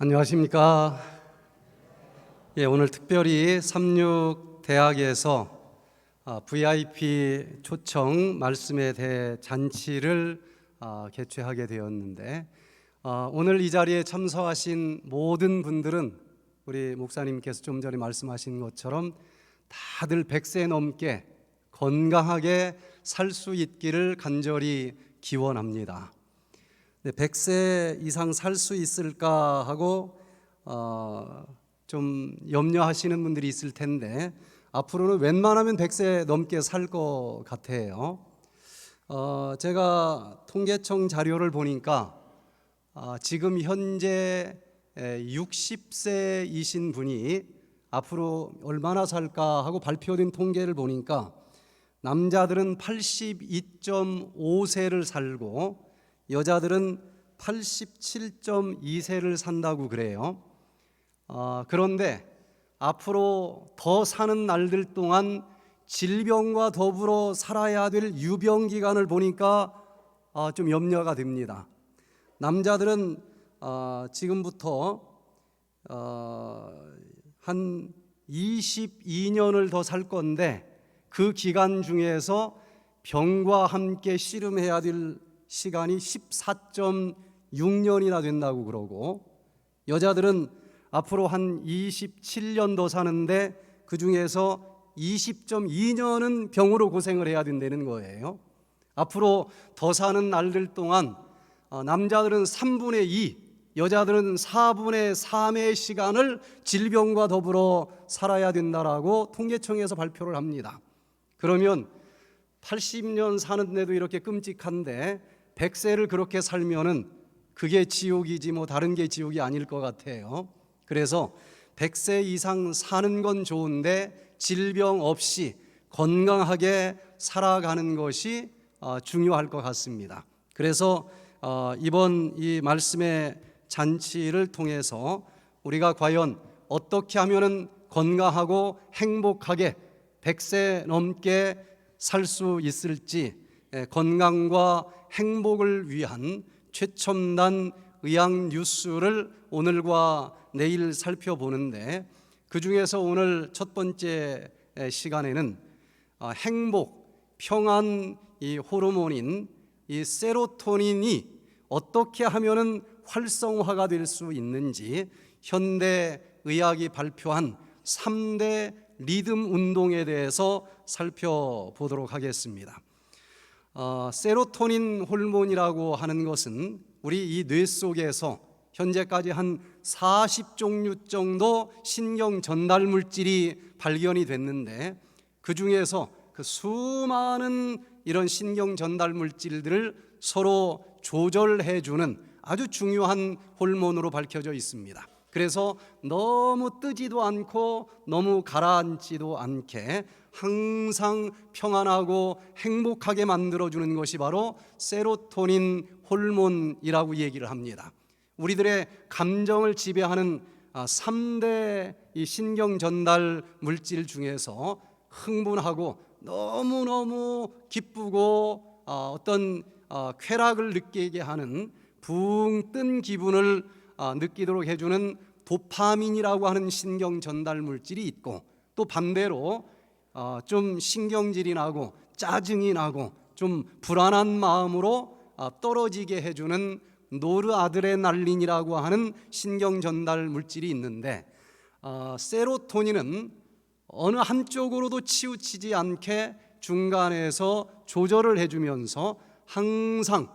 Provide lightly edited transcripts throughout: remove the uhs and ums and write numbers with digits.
안녕하십니까. 오늘 특별히 삼육대학에서 VIP 초청 말씀에 대해 잔치를 개최하게 되었는데, 오늘 이 자리에 참석하신 모든 분들은 우리 목사님께서 좀 전에 말씀하신 것처럼 다들 100세 넘게 건강하게 살 수 있기를 간절히 기원합니다. 100세 이상 살 수 있을까 하고 좀 염려하시는 분들이 있을 텐데, 앞으로는 웬만하면 100세 넘게 살 것 같아요. 제가 통계청 자료를 보니까 지금 현재 60세이신 분이 앞으로 얼마나 살까 하고 발표된 통계를 보니까 남자들은 82.5세를 살고 여자들은 87.2세를 산다고 그래요. 그런데 앞으로 더 사는 날들 동안 질병과 더불어 살아야 될 유병 기간을 보니까 좀 염려가 됩니다. 남자들은 지금부터 한 22년을 더 살 건데, 그 기간 중에서 병과 함께 씨름해야 될 시간이 14.6년이나 된다고 그러고, 여자들은 앞으로 한 27년 더 사는데 그 중에서 20.2년은 병으로 고생을 해야 된다는 거예요. 앞으로 더 사는 날들 동안 남자들은 3분의 2, 여자들은 4분의 3의 시간을 질병과 더불어 살아야 된다라고 통계청에서 발표를 합니다. 그러면 80년 사는데도 이렇게 끔찍한데 100세를 그렇게 살면은 그게 지옥이지 뭐 다른 게 지옥이 아닐 것 같아요. 그래서 100세 이상 사는 건 좋은데 질병 없이 건강하게 살아가는 것이 중요할 것 같습니다. 그래서 이번 이 말씀의 잔치를 통해서 우리가 과연 어떻게 하면은 건강하고 행복하게 100세 넘게 살 수 있을지, 건강과 행복을 위한 최첨단 의학 뉴스를 오늘과 내일 살펴보는데, 그 중에서 오늘 첫 번째 시간에는 행복, 평안 이 호르몬인 이 세로토닌이 어떻게 하면은 활성화가 될 수 있는지 현대 의학이 발표한 3대 리듬 운동에 대해서 살펴보도록 하겠습니다. 세로토닌 호르몬이라고 하는 것은 우리 이 뇌 속에서 현재까지 한 40종류 정도 신경 전달 물질이 발견이 됐는데, 그 중에서 그 수많은 이런 신경 전달 물질들을 서로 조절해 주는 아주 중요한 호르몬으로 밝혀져 있습니다. 그래서 너무 뜨지도 않고 너무 가라앉지도 않게 항상 평안하고 행복하게 만들어주는 것이 바로 세로토닌 호르몬이라고 얘기를 합니다. 우리들의 감정을 지배하는 3대 이 신경 전달 물질 중에서 흥분하고 너무너무 기쁘고 어떤 쾌락을 느끼게 하는 붕 뜬 기분을 느끼도록 해주는 도파민이라고 하는 신경 전달 물질이 있고, 또 반대로 좀 신경질이 나고 짜증이 나고 좀 불안한 마음으로 떨어지게 해주는 노르아드레날린이라고 하는 신경 전달 물질이 있는데, 세로토닌은 어느 한쪽으로도 치우치지 않게 중간에서 조절을 해주면서 항상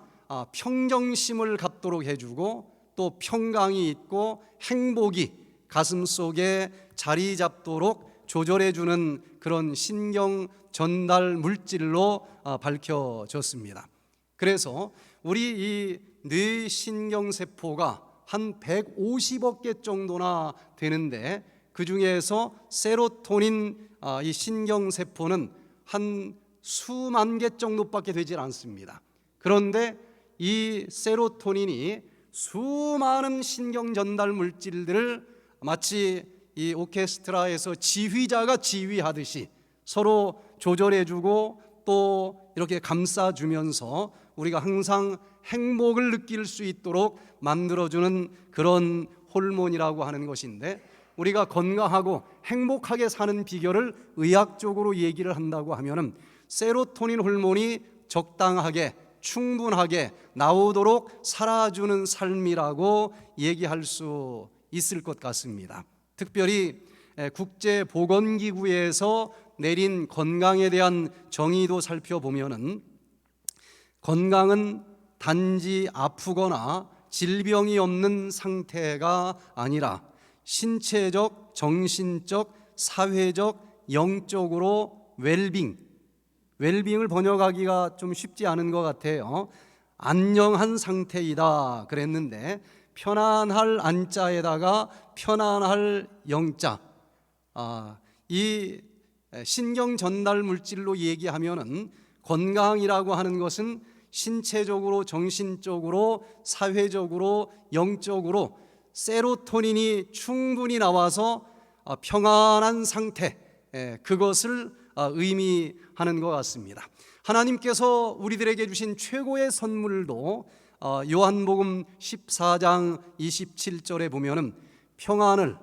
평정심을 갖도록 해주고, 또 평강이 있고 행복이 가슴 속에 자리 잡도록 조절해주는 그런 신경 전달 물질로 밝혀졌습니다. 그래서 우리 이 뇌신경세포가 한 150억 개 정도나 되는데, 그 중에서 세로토닌 이 신경세포는 한 수만 개 정도밖에 되질 않습니다. 그런데 이 세로토닌이 수많은 신경 전달 물질들을 마치 이 오케스트라에서 지휘자가 지휘하듯이 서로 조절해주고 또 이렇게 감싸주면서 우리가 항상 행복을 느낄 수 있도록 만들어주는 그런 호르몬이라고 하는 것인데, 우리가 건강하고 행복하게 사는 비결을 의학적으로 얘기를 한다고 하면은 세로토닌 호르몬이 적당하게 충분하게 나오도록 살아주는 삶이라고 얘기할 수 있을 것 같습니다. 특별히 국제보건기구에서 내린 건강에 대한 정의도 살펴보면은, 건강은 단지 아프거나 질병이 없는 상태가 아니라 신체적, 정신적, 사회적, 영적으로 웰빙을 번역하기가 좀 쉽지 않은 것 같아요. 안녕한 상태이다 그랬는데, 편안할 안자에다가 편안할 영자, 이 신경 전달 물질로 얘기하면은 건강이라고 하는 것은 신체적으로, 정신적으로, 사회적으로, 영적으로 세로토닌이 충분히 나와서 평안한 상태, 그것을 의미하는 것 같습니다. 하나님께서 우리들에게 주신 최고의 선물도 요한복음 14장 27절에 보면은 평안을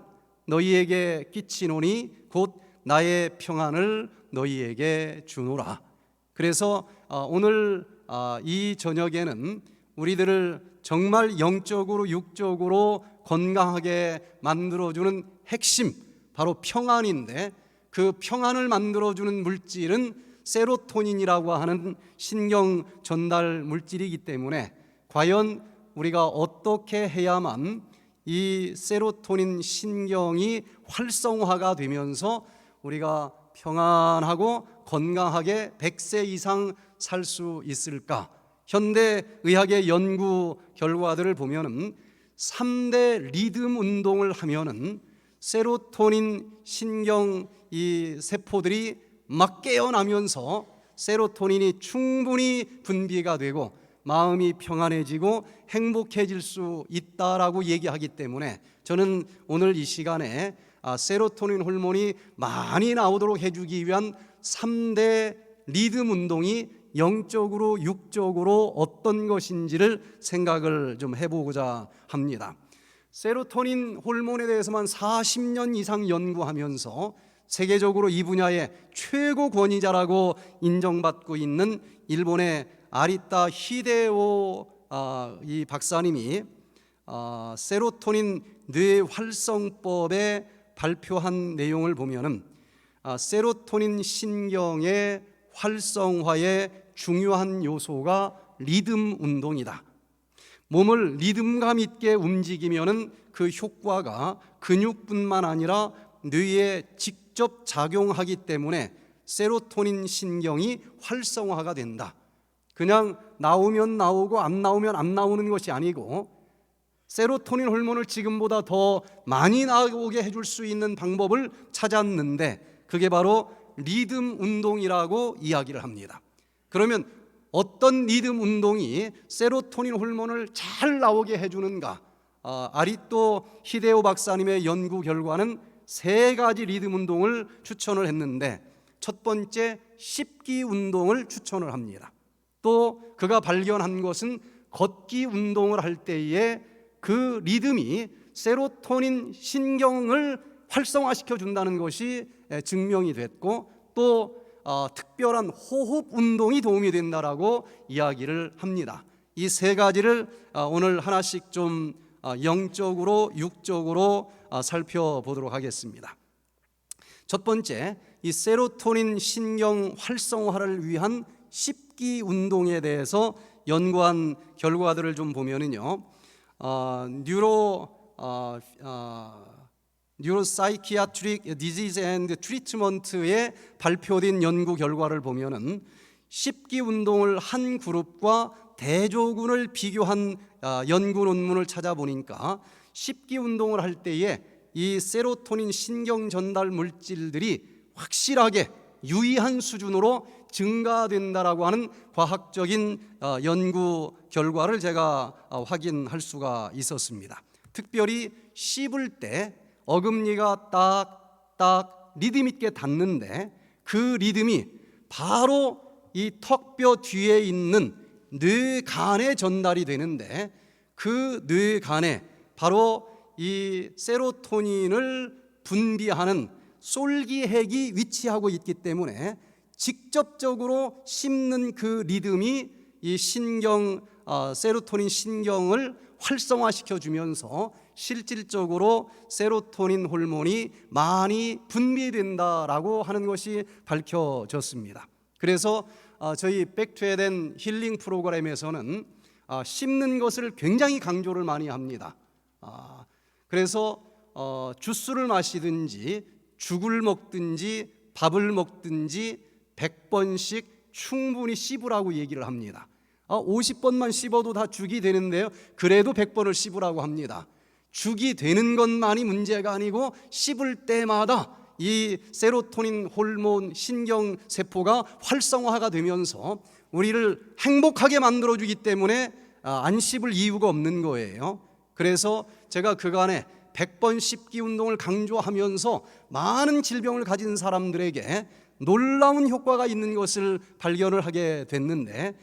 너희에게 끼치노니 곧 나의 평안을 너희에게 주노라. 그래서 오늘 이 저녁에는 우리들을 정말 영적으로 육적으로 건강하게 만들어주는 핵심, 바로 평안인데, 그 평안을 만들어주는 물질은 세로토닌이라고 하는 신경 전달 물질이기 때문에, 과연 우리가 어떻게 해야만 이 세로토닌 신경이 활성화가 되면서 우리가 평안하고 건강하게 100세 이상 살 수 있을까? 현대 의학의 연구 결과들을 보면은 3대 리듬 운동을 하면은 세로토닌 신경 이 세포들이 막 깨어나면서 세로토닌이 충분히 분비가 되고 마음이 평안해지고 행복해질 수 있다라고 얘기하기 때문에, 저는 오늘 이 시간에 세로토닌 호르몬이 많이 나오도록 해주기 위한 3대 리듬 운동이 영적으로 육적으로 어떤 것인지를 생각을 좀 해보고자 합니다. 세로토닌 호르몬에 대해서만 40년 이상 연구하면서 세계적으로 이 분야의 최고 권위자라고 인정받고 있는 일본의 아리타 히데오 이 박사님이 세로토닌 뇌 활성법에 발표한 내용을 보면은 세로토닌 신경의 활성화의 중요한 요소가 리듬 운동이다. 몸을 리듬감 있게 움직이면은 그 효과가 근육뿐만 아니라 뇌에 직접 작용하기 때문에 세로토닌 신경이 활성화가 된다. 그냥 나오면 나오고 안 나오면 안 나오는 것이 아니고, 세로토닌 호르몬을 지금보다 더 많이 나오게 해줄 수 있는 방법을 찾았는데, 그게 바로 리듬 운동이라고 이야기를 합니다. 그러면 어떤 리듬 운동이 세로토닌 호르몬을 잘 나오게 해주는가? 아리토 히데오 박사님의 연구 결과는 3가지 리듬 운동을 추천을 했는데, 첫 번째 씹기 운동을 추천을 합니다. 또 그가 발견한 것은 걷기 운동을 할 때에 그 리듬이 세로토닌 신경을 활성화시켜 준다는 것이 증명이 됐고, 또 특별한 호흡 운동이 도움이 된다라고 이야기를 합니다. 이 3가지를 오늘 하나씩 좀 영적으로 육적으로 살펴보도록 하겠습니다. 첫 번째, 이 세로토닌 신경 활성화를 위한 씹기 운동에 대해서 연구한 결과들을 좀 보면은요, 뉴로사이키아트릭 디지즈 앤드 트리트먼트에 발표된 연구 결과를 보면은 씹기 운동을 한 그룹과 대조군을 비교한 연구 논문을 찾아보니까 씹기 운동을 할 때에 이 세로토닌 신경 전달 물질들이 확실하게 유의한 수준으로 증가된다라고 하는 과학적인 연구 결과를 제가 확인할 수가 있었습니다. 특별히 씹을 때 어금니가 딱딱 리듬 있게 닿는데, 그 리듬이 바로 이 턱뼈 뒤에 있는 뇌간에 전달이 되는데, 그 뇌간에 바로 이 세로토닌을 분비하는 솔기핵이 위치하고 있기 때문에 직접적으로 씹는 그 리듬이 이 세로토닌 신경을 활성화시켜 주면서 실질적으로 세로토닌 호르몬이 많이 분비된다라고 하는 것이 밝혀졌습니다. 그래서 저희 백투에덴 힐링 프로그램에서는 씹는 것을 굉장히 강조를 많이 합니다. 그래서 주스를 마시든지 죽을 먹든지 밥을 먹든지 100번씩 충분히 씹으라고 얘기를 합니다. 50번만 씹어도 다 죽이 되는데요, 그래도 100번을 씹으라고 합니다. 죽이 되는 것만이 문제가 아니고 씹을 때마다 이 세로토닌 호르몬 신경세포가 활성화가 되면서 우리를 행복하게 만들어주기 때문에 안 씹을 이유가 없는 거예요. 그래서 제가 그간에 100번 씹기 운동을 강조하면서 많은 질병을 가진 사람들에게 놀라운 효과가 있는 것을 발견을 하게 됐는데,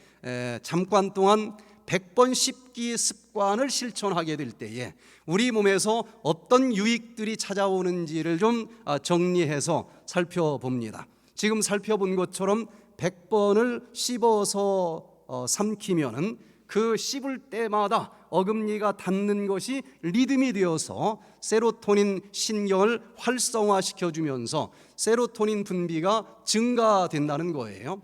잠깐 동안 100번 씹기 습관을 실천하게 될 때에 우리 몸에서 어떤 유익들이 찾아오는지를 좀 정리해서 살펴봅니다. 지금 살펴본 것처럼 100번을 씹어서 삼키면은 그 씹을 때마다 어금니가 닿는 것이 리듬이 되어서 세로토닌 신경을 활성화시켜 주면서 세로토닌 분비가 증가된다는 거예요.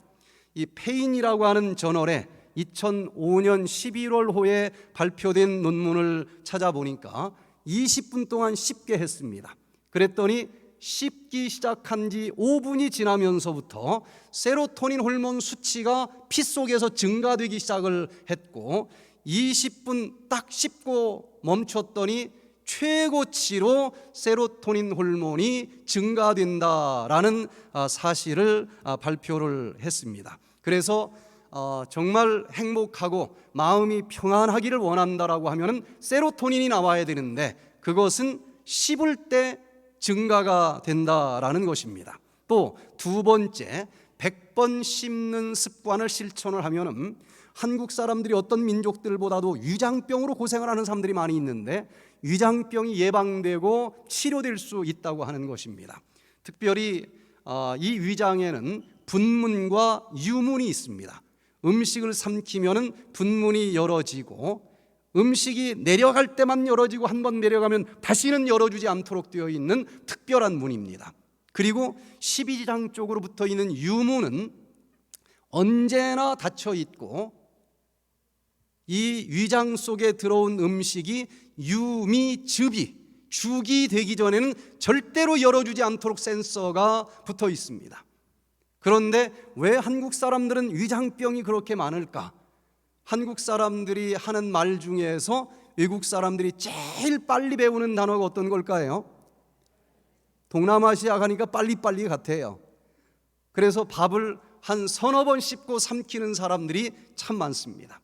이 페인이라고 하는 저널에 2005년 11월호에 발표된 논문을 찾아보니까 20분 동안 씹게 했습니다. 그랬더니 씹기 시작한 지 5분이 지나면서부터 세로토닌 호르몬 수치가 피 속에서 증가되기 시작을 했고, 20분 딱 씹고 멈췄더니 최고치로 세로토닌 호르몬이 증가된다라는 사실을 발표를 했습니다. 그래서 정말 행복하고 마음이 평안하기를 원한다라고 하면은 세로토닌이 나와야 되는데 그것은 씹을 때 증가가 된다라는 것입니다. 또 두 번째, 100번 씹는 습관을 실천을 하면은 한국 사람들이 어떤 민족들보다도 위장병으로 고생을 하는 사람들이 많이 있는데 위장병이 예방되고 치료될 수 있다고 하는 것입니다. 특별히 이 위장에는 분문과 유문이 있습니다. 음식을 삼키면은 분문이 열어지고 음식이 내려갈 때만 열어지고 한번 내려가면 다시는 열어주지 않도록 되어 있는 특별한 문입니다. 그리고 십이지장 쪽으로 붙어 있는 유문은 언제나 닫혀 있고 이 위장 속에 들어온 음식이 유미즙이 죽이 되기 전에는 절대로 열어주지 않도록 센서가 붙어 있습니다. 그런데 왜 한국 사람들은 위장병이 그렇게 많을까? 한국 사람들이 하는 말 중에서 외국 사람들이 제일 빨리 배우는 단어가 어떤 걸까요? 동남아시아 가니까 빨리빨리 같아요. 그래서 밥을 한 서너 번 씹고 삼키는 사람들이 참 많습니다.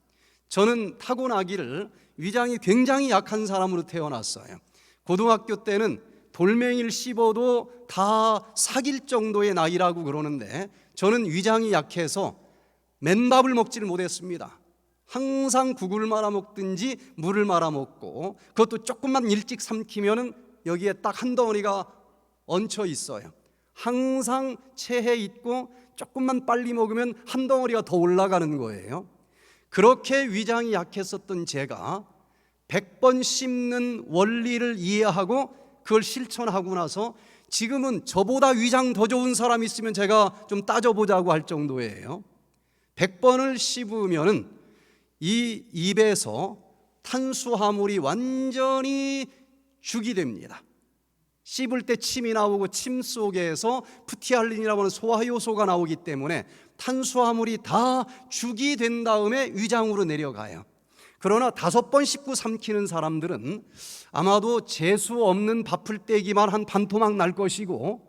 저는 타고나기를 위장이 굉장히 약한 사람으로 태어났어요. 고등학교 때는 돌멩이를 씹어도 다 삭일 정도의 나이라고 그러는데 저는 위장이 약해서 맨밥을 먹지를 못했습니다. 항상 국을 말아 먹든지 물을 말아 먹고, 그것도 조금만 일찍 삼키면은 여기에 딱 한 덩어리가 얹혀 있어요. 항상 체해 있고 조금만 빨리 먹으면 한 덩어리가 더 올라가는 거예요. 그렇게 위장이 약했었던 제가 100번 씹는 원리를 이해하고 그걸 실천하고 나서 지금은 저보다 위장 더 좋은 사람이 있으면 제가 좀 따져보자고 할 정도예요. 100번을 씹으면은 이 입에서 탄수화물이 완전히 죽이 됩니다. 씹을 때 침이 나오고 침 속에서 프티알린이라고 하는 소화효소가 나오기 때문에 탄수화물이 다 죽이 된 다음에 위장으로 내려가요. 그러나 5번 씹고 삼키는 사람들은 아마도 재수 없는 밥풀떼기만 한 반토막 날 것이고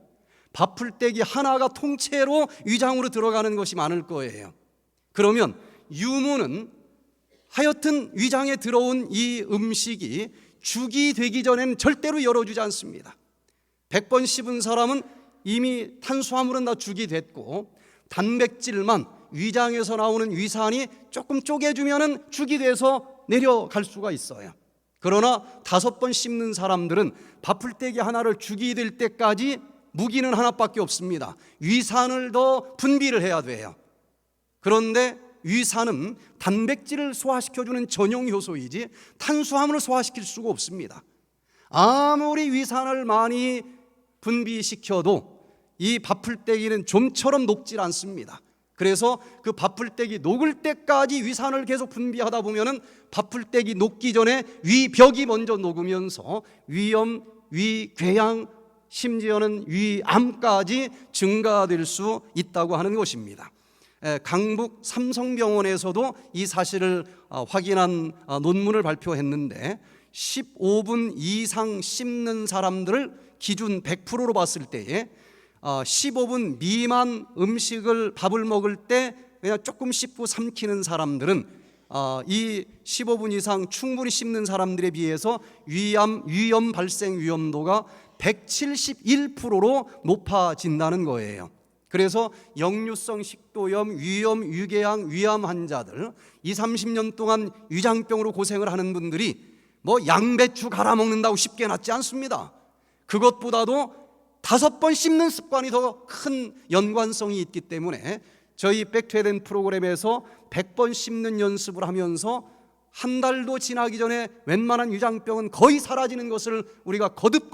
밥풀떼기 하나가 통째로 위장으로 들어가는 것이 많을 거예요. 그러면 유무는 하여튼 위장에 들어온 이 음식이 죽이 되기 전에는 절대로 열어주지 않습니다. 100번 씹은 사람은 이미 탄수화물은 다 죽이 됐고 단백질만 위장에서 나오는 위산이 조금 쪼개주면은 죽이 돼서 내려갈 수가 있어요. 그러나 5번 씹는 사람들은 밥풀떼기 하나를 죽이 될 때까지 무기는 하나밖에 없습니다. 위산을 더 분비를 해야 돼요. 그런데 위산은 단백질을 소화시켜주는 전용 효소이지 탄수화물을 소화시킬 수가 없습니다. 아무리 위산을 많이 분비시켜도 이 밥풀떼기는 좀처럼 녹질 않습니다. 그래서 그 밥풀떼기 녹을 때까지 위산을 계속 분비하다 보면은 밥풀떼기 녹기 전에 위벽이 먼저 녹으면서 위염, 위궤양, 심지어는 위암까지 증가될 수 있다고 하는 것입니다. 강북 삼성병원에서도 이 사실을 확인한 논문을 발표했는데 15분 이상 씹는 사람들을 기준 100%로 봤을 때에 15분 미만 밥을 먹을 때 그냥 조금 씹고 삼키는 사람들은 이 15분 이상 충분히 씹는 사람들에 비해서 위염 발생 위험도가 171%로 높아진다는 거예요. 그래서 역류성 식도염, 위염, 위궤양, 위암 환자들 20-30년 동안 위장병으로 고생을 하는 분들이 뭐 양배추 갈아 먹는다고 쉽게 낫지 않습니다. 그것보다도 5번 씹는 습관이 더 큰 연관성이 있기 때문에 저희 백투에덴 프로그램에서 100번 씹는 연습을 하면서 한 달도 지나기 전에 웬만한 위장병은 거의 사라지는 것을 우리가 거듭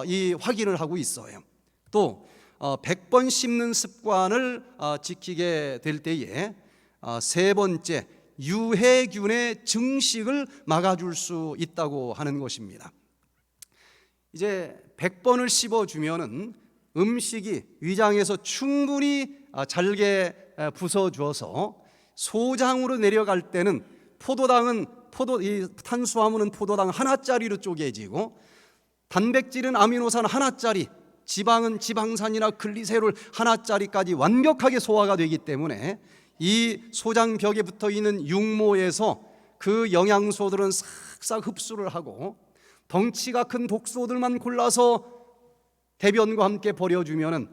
이 확인을 하고 있어요. 또 100번 씹는 습관을 지키게 될 때에 세 번째, 유해균의 증식을 막아줄 수 있다고 하는 것입니다. 이제 100번을 씹어주면은 음식이 위장에서 충분히 잘게 부서져서 소장으로 내려갈 때는 이 탄수화물은 포도당 하나짜리로 쪼개지고 단백질은 아미노산 하나짜리, 지방은 지방산이나 글리세롤 하나짜리까지 완벽하게 소화가 되기 때문에 이 소장벽에 붙어 있는 육모에서 그 영양소들은 싹싹 흡수를 하고 덩치가 큰 독소들만 골라서 대변과 함께 버려주면은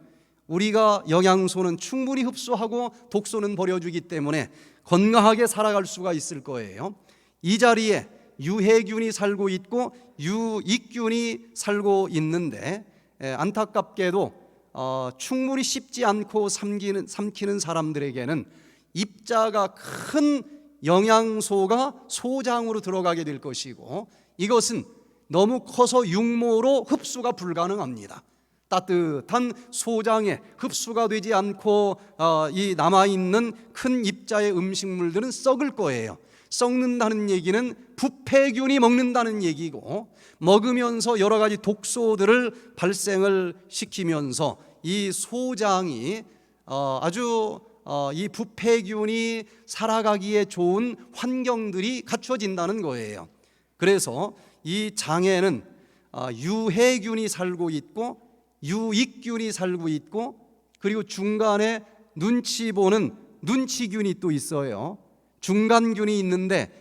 우리가 영양소는 충분히 흡수하고 독소는 버려주기 때문에 건강하게 살아갈 수가 있을 거예요. 이 자리에 유해균이 살고 있고 유익균이 살고 있는데 안타깝게도 충분히 씹지 않고 삼키는 사람들에게는 입자가 큰 영양소가 소장으로 들어가게 될 것이고 이것은 너무 커서 육모로 흡수가 불가능합니다. 따뜻한 소장에 흡수가 되지 않고 이 남아있는 큰 입자의 음식물들은 썩을 거예요. 썩는다는 얘기는 부패균이 먹는다는 얘기고 먹으면서 여러 가지 독소들을 발생을 시키면서 이 소장이 아주 이 부패균이 살아가기에 좋은 환경들이 갖춰진다는 거예요. 그래서 이 장에는 유해균이 살고 있고 유익균이 살고 있고 그리고 중간에 눈치 보는 눈치균이 또 있어요. 중간균이 있는데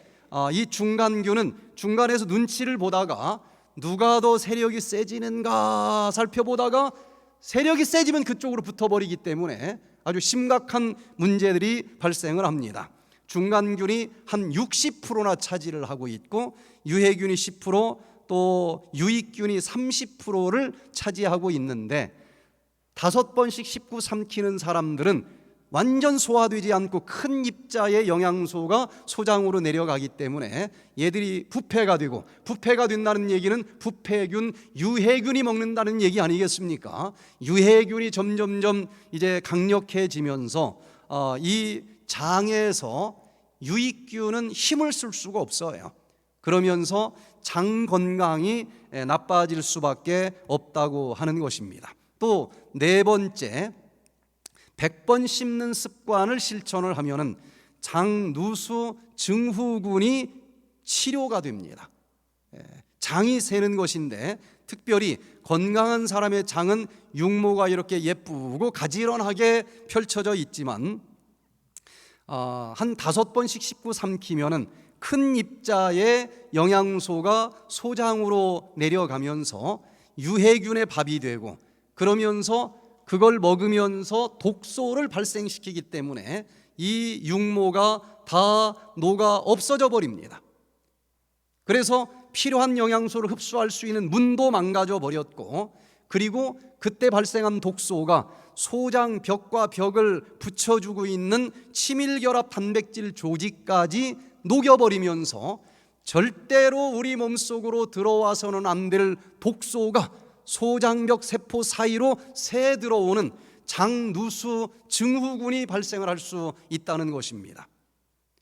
이 중간균은 중간에서 눈치를 보다가 누가 더 세력이 세지는가 살펴보다가 세력이 세지면 그쪽으로 붙어버리기 때문에 아주 심각한 문제들이 발생을 합니다. 중간균이 한 60%나 차지를 하고 있고 유해균이 10%, 또 유익균이 30%를 차지하고 있는데 5번씩 씹고 삼키는 사람들은 완전 소화되지 않고 큰 입자의 영양소가 소장으로 내려가기 때문에 얘들이 부패가 되고 부패가 된다는 얘기는 부패균, 유해균이 먹는다는 얘기 아니겠습니까? 유해균이 점점점 이제 강력해지면서 이 장에서 유익균은 힘을 쓸 수가 없어요. 그러면서 장 건강이 나빠질 수밖에 없다고 하는 것입니다. 또 네 번째, 100번 씹는 습관을 실천을 하면은 장누수 증후군이 치료가 됩니다. 장이 새는 것인데 특별히 건강한 사람의 장은 육모가 이렇게 예쁘고 가지런하게 펼쳐져 있지만 한 5번씩 씹고 삼키면은 큰 입자의 영양소가 소장으로 내려가면서 유해균의 밥이 되고 그러면서 그걸 먹으면서 독소를 발생시키기 때문에 이 육모가 다 녹아 없어져 버립니다. 그래서 필요한 영양소를 흡수할 수 있는 문도 망가져 버렸고, 그리고 그때 발생한 독소가 소장 벽과 벽을 붙여주고 있는 치밀결합 단백질 조직까지 녹여버리면서 절대로 우리 몸속으로 들어와서는 안 될 독소가 소장벽 세포 사이로 새 들어오는 장누수 증후군이 발생을 할 수 있다는 것입니다.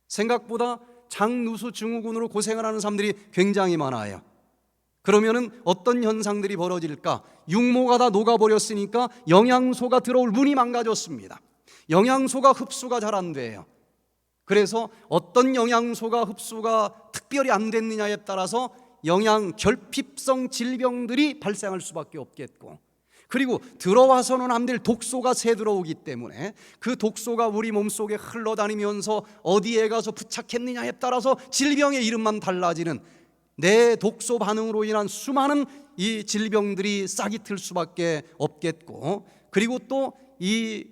생각보다 장누수 증후군으로 고생을 하는 사람들이 굉장히 많아요. 그러면은 어떤 현상들이 벌어질까? 육모가 다 녹아버렸으니까 영양소가 들어올 문이 망가졌습니다. 영양소가 흡수가 잘 안 돼요. 그래서 어떤 영양소가 흡수가 특별히 안 됐느냐에 따라서 영양 결핍성 질병들이 발생할 수밖에 없겠고, 그리고 들어와서는 안 될 독소가 새 들어오기 때문에 그 독소가 우리 몸속에 흘러다니면서 어디에 가서 부착했느냐에 따라서 질병의 이름만 달라지는 내 독소 반응으로 인한 수많은 이 질병들이 싹이 틀 수밖에 없겠고, 그리고 또 이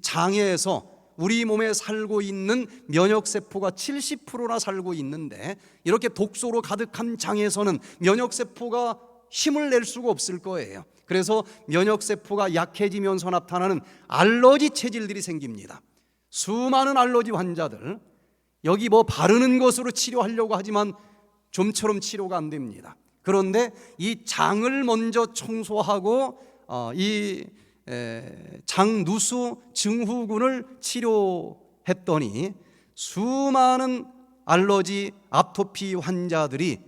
장에서 우리 몸에 살고 있는 면역세포가 70%나 살고 있는데, 이렇게 독소로 가득한 장에서는 면역세포가 힘을 낼 수가 없을 거예요. 그래서 면역세포가 약해지면서 나타나는 알러지 체질들이 생깁니다. 수많은 알러지 환자들, 여기 뭐 바르는 것으로 치료하려고 하지만 좀처럼 치료가 안 됩니다. 그런데 이 장을 먼저 청소하고 이 장누수 증후군을 치료했더니 수많은 알러지 아토피 환자들이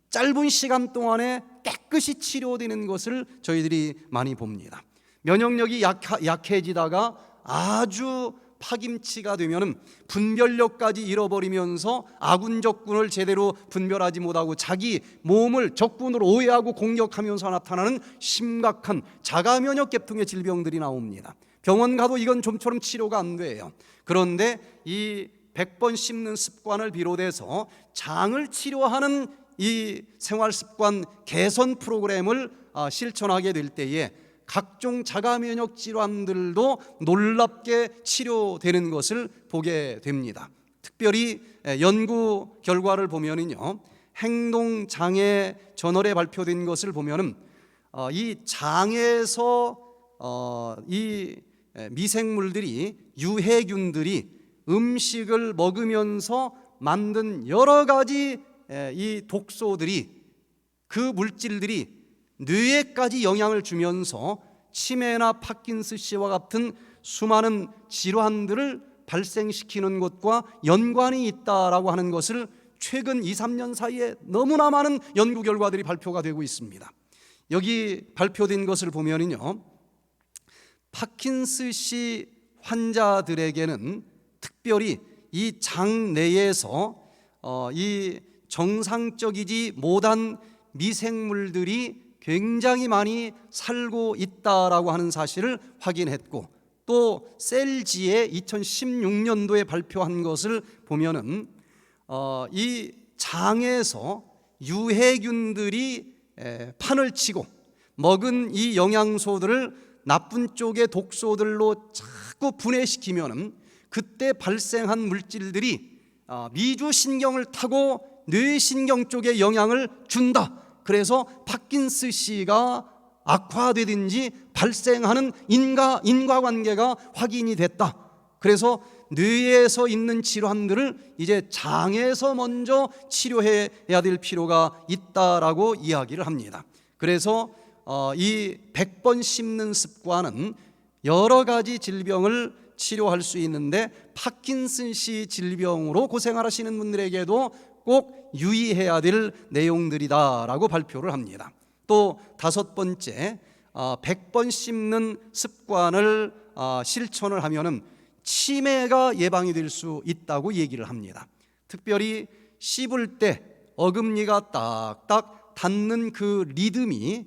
짧은 시간 동안에 깨끗이 치료되는 것을 저희들이 많이 봅니다. 면역력이 약해지다가 아주 파김치가 되면은 분별력까지 잃어버리면서 아군 적군을 제대로 분별하지 못하고 자기 몸을 적군으로 오해하고 공격하면서 나타나는 심각한 자가면역 계통의 질병들이 나옵니다. 병원 가도 이건 좀처럼 치료가 안 돼요. 그런데 이 100번 씹는 습관을 비롯해서 장을 치료하는 이 생활습관 개선 프로그램을 실천하게 될 때에 각종 자가면역 질환들도 놀랍게 치료되는 것을 보게 됩니다. 특별히 연구 결과를 보면은요, 행동장애 저널에 발표된 것을 보면은 이 장에서 이 미생물들이, 유해균들이 음식을 먹으면서 만든 여러 가지 이 독소들이, 그 물질들이 뇌에까지 영향을 주면서 치매나 파킨슨씨와 같은 수많은 질환들을 발생시키는 것과 연관이 있다라고 하는 것을 최근 2, 3년 사이에 너무나 많은 연구 결과들이 발표가 되고 있습니다. 여기 발표된 것을 보면은요, 파킨슨씨 환자들에게는 특별히 이 장 내에서 이 정상적이지 못한 미생물들이 굉장히 많이 살고 있다라고 하는 사실을 확인했고, 또 셀지에 2016년도에 발표한 것을 보면은 이 장에서 유해균들이 판을 치고 먹은 이 영양소들을 나쁜 쪽의 독소들로 자꾸 분해시키면은 그때 발생한 물질들이 미주신경을 타고 뇌신경 쪽에 영향을 준다. 그래서 파킨슨씨가 악화되든지 발생하는 인과관계가 확인이 됐다. 그래서 뇌에서 있는 질환들을 이제 장에서 먼저 치료해야 될 필요가 있다라고 이야기를 합니다. 그래서 이 100번 씹는 습관은 여러 가지 질병을 치료할 수 있는데, 파킨슨씨 질병으로 고생하시는 분들에게도 꼭 유의해야 될 내용들이다라고 발표를 합니다. 또 5번째, 100번 씹는 습관을 실천을 하면은 치매가 예방이 될 수 있다고 얘기를 합니다. 특별히 씹을 때 어금니가 딱딱 닿는 그 리듬이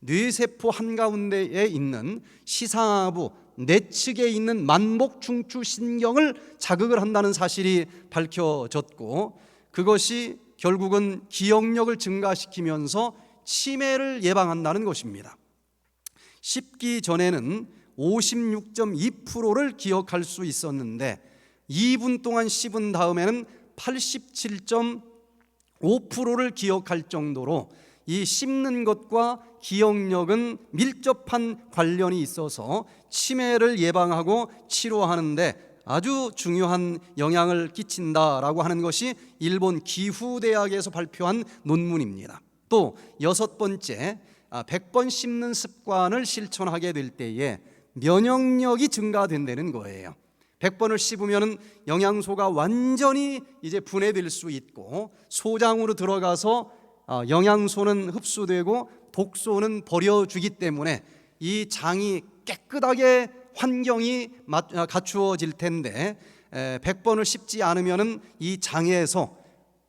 뇌세포 한가운데에 있는 시상하부 내측에 있는 만복중추 신경을 자극을 한다는 사실이 밝혀졌고, 그것이 결국은 기억력을 증가시키면서 치매를 예방한다는 것입니다. 씹기 전에는 56.2%를 기억할 수 있었는데 2분 동안 씹은 다음에는 5%를 기억할 정도로 이 씹는 것과 기억력은 밀접한 관련이 있어서 치매를 예방하고 치료하는데 아주 중요한 영향을 끼친다라고 하는 것이 일본 기후대학에서 발표한 논문입니다. 또 6번째, 100번 씹는 습관을 실천하게 될 때에 면역력이 증가된다는 거예요. 100번을 씹으면 영양소가 완전히 이제 분해될 수 있고 소장으로 들어가서 영양소는 흡수되고 독소는 버려주기 때문에 이 장이 깨끗하게 환경이 갖추어질 텐데 100번을 씹지 않으면 이 장에서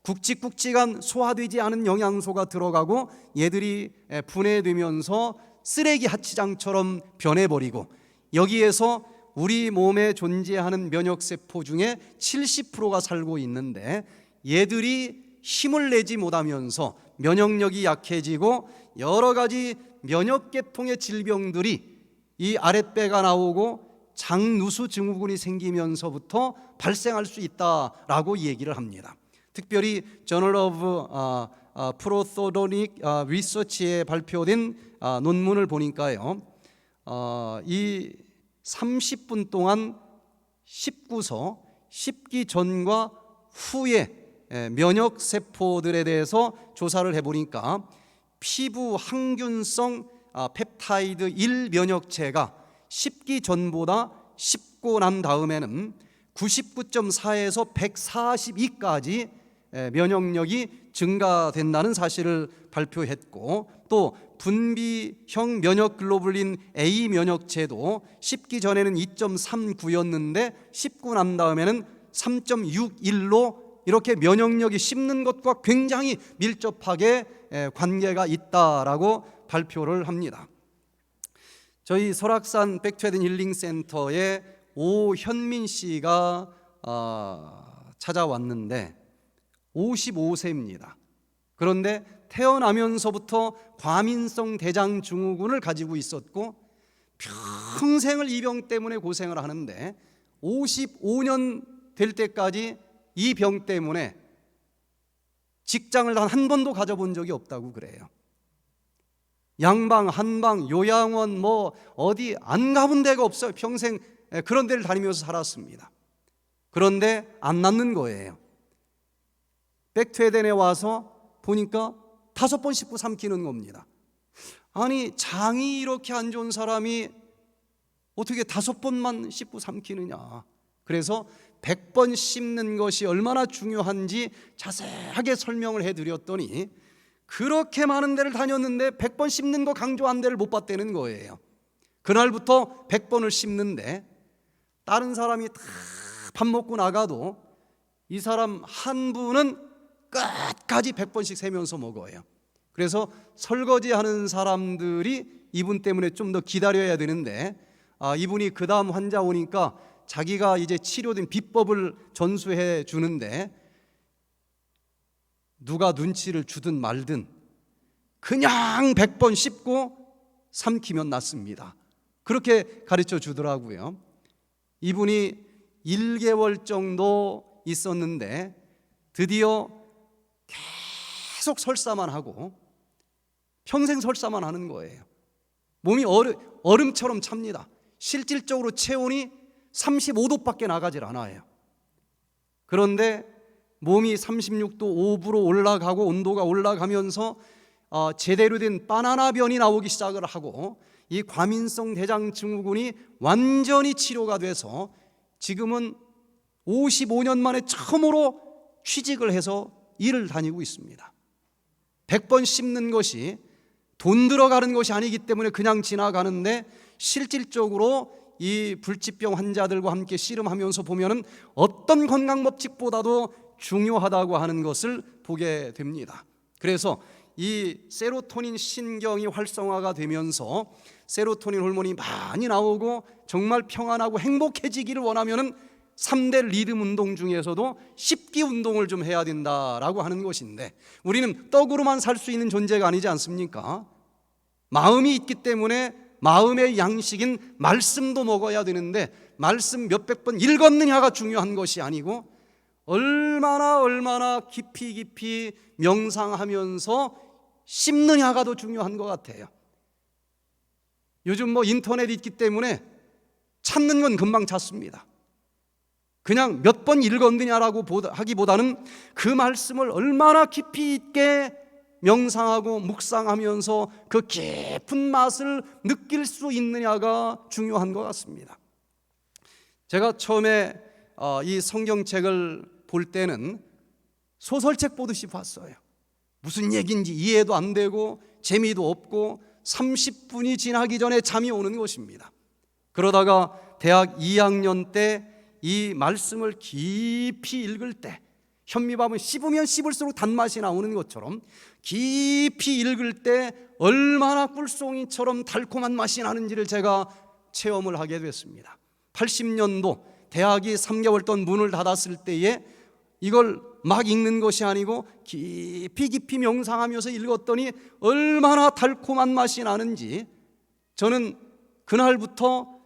굵직굵직한 소화되지 않은 영양소가 들어가고 얘들이 분해되면서 쓰레기 하치장처럼 변해버리고 여기에서 우리 몸에 존재하는 면역세포 중에 70%가 살고 있는데 얘들이 힘을 내지 못하면서 면역력이 약해지고 여러 가지 면역계통의 질병들이 이 아랫배가 나오고 장누수 증후군이 생기면서부터 발생할 수 있다라고 얘기를 합니다. 특별히 Journal of Prothodontic Research에 발표된 논문을 보니까요, 이 30분 동안 씹고서 씹기 전과 후에 면역 세포들에 대해서 조사를 해보니까 피부 항균성 펩타이드 1 면역체가 씹기 전보다 씹고 난 다음에는 99.4에서 142까지 면역력이 증가된다는 사실을 발표했고 또 분비형 면역 글로불린 A 면역체도 씹기 전에는 2.39였는데 씹고 난 다음에는 3.61로 이렇게 면역력이 씹는 것과 굉장히 밀접하게 관계가 있다라고 발표를 합니다. 저희 설악산 백투에덴 힐링센터에 오현민 씨가 찾아왔는데 55세입니다. 그런데 태어나면서부터 과민성 대장 증후군을 가지고 있었고 평생을 이 병 때문에 고생을 하는데 55년 될 때까지 이 병 때문에 직장을 단 한 번도 가져본 적이 없다고 그래요. 양방, 한방, 요양원 뭐 어디 안 가본 데가 없어요. 평생 그런 데를 다니면서 살았습니다. 그런데 안 낫는 거예요. 백투에덴에 와서 보니까 5번 씹고 삼키는 겁니다. 아니 장이 이렇게 안 좋은 사람이 어떻게 5번만 씹고 삼키느냐. 그래서 100번 씹는 것이 얼마나 중요한지 자세하게 설명을 해드렸더니 그렇게 많은 데를 다녔는데 100번 씹는 거 강조한 데를 못 봤다는 거예요. 그날부터 100번을 씹는데 다른 사람이 다 밥 먹고 나가도 이 사람 한 분은 끝까지 100번씩 세면서 먹어요. 그래서 설거지하는 사람들이 이분 때문에 좀 더 기다려야 되는데 이분이 그 다음 환자 오니까 자기가 이제 치료된 비법을 전수해 주는데 누가 눈치를 주든 말든 그냥 100번 씹고 삼키면 낫습니다. 그렇게 가르쳐 주더라고요. 이분이 1개월 정도 있었는데 드디어 계속 설사만 하고 평생 설사만 하는 거예요. 몸이 얼음처럼 찹니다. 실질적으로 체온이 35도밖에 나가질 않아요. 그런데 몸이 36도 5부로 올라가고 온도가 올라가면서 제대로 된 바나나 변이 나오기 시작을 하고 이 과민성 대장 증후군이 완전히 치료가 돼서 지금은 55년 만에 처음으로 취직을 해서 일을 다니고 있습니다. 100번 씹는 것이 돈 들어가는 것이 아니기 때문에 그냥 지나가는데 실질적으로 이 불치병 환자들과 함께 씨름하면서 보면은 어떤 건강 법칙보다도 중요하다고 하는 것을 보게 됩니다. 그래서 이 세로토닌 신경이 활성화가 되면서 세로토닌 호르몬이 많이 나오고 정말 평안하고 행복해지기를 원하면은 3대 리듬 운동 중에서도 씹기 운동을 좀 해야 된다라고 하는 것인데 우리는 떡으로만 살 수 있는 존재가 아니지 않습니까? 마음이 있기 때문에 마음의 양식인 말씀도 먹어야 되는데 말씀 몇백 번 읽었느냐가 중요한 것이 아니고 얼마나 깊이 명상하면서 씹느냐가 더 중요한 것 같아요. 요즘 인터넷 있기 때문에 찾는 건 금방 찾습니다. 그냥 몇 번 읽었느냐라고 하기보다는 그 말씀을 얼마나 깊이 있게 명상하고 묵상하면서 그 깊은 맛을 느낄 수 있느냐가 중요한 것 같습니다. 제가 처음에 이 성경책을 볼 때는 소설책 보듯이 봤어요. 무슨 얘기인지 이해도 안 되고 재미도 없고 30분이 지나기 전에 잠이 오는 것입니다. 그러다가 대학 2학년 때 이 말씀을 깊이 읽을 때, 현미밥은 씹으면 씹을수록 단맛이 나오는 것처럼 깊이 읽을 때 얼마나 꿀송이처럼 달콤한 맛이 나는지를 제가 체험을 하게 됐습니다. 80년도 대학이 3개월 동안 문을 닫았을 때에 이걸 막 읽는 것이 아니고 깊이 명상하면서 읽었더니 얼마나 달콤한 맛이 나는지, 저는 그날부터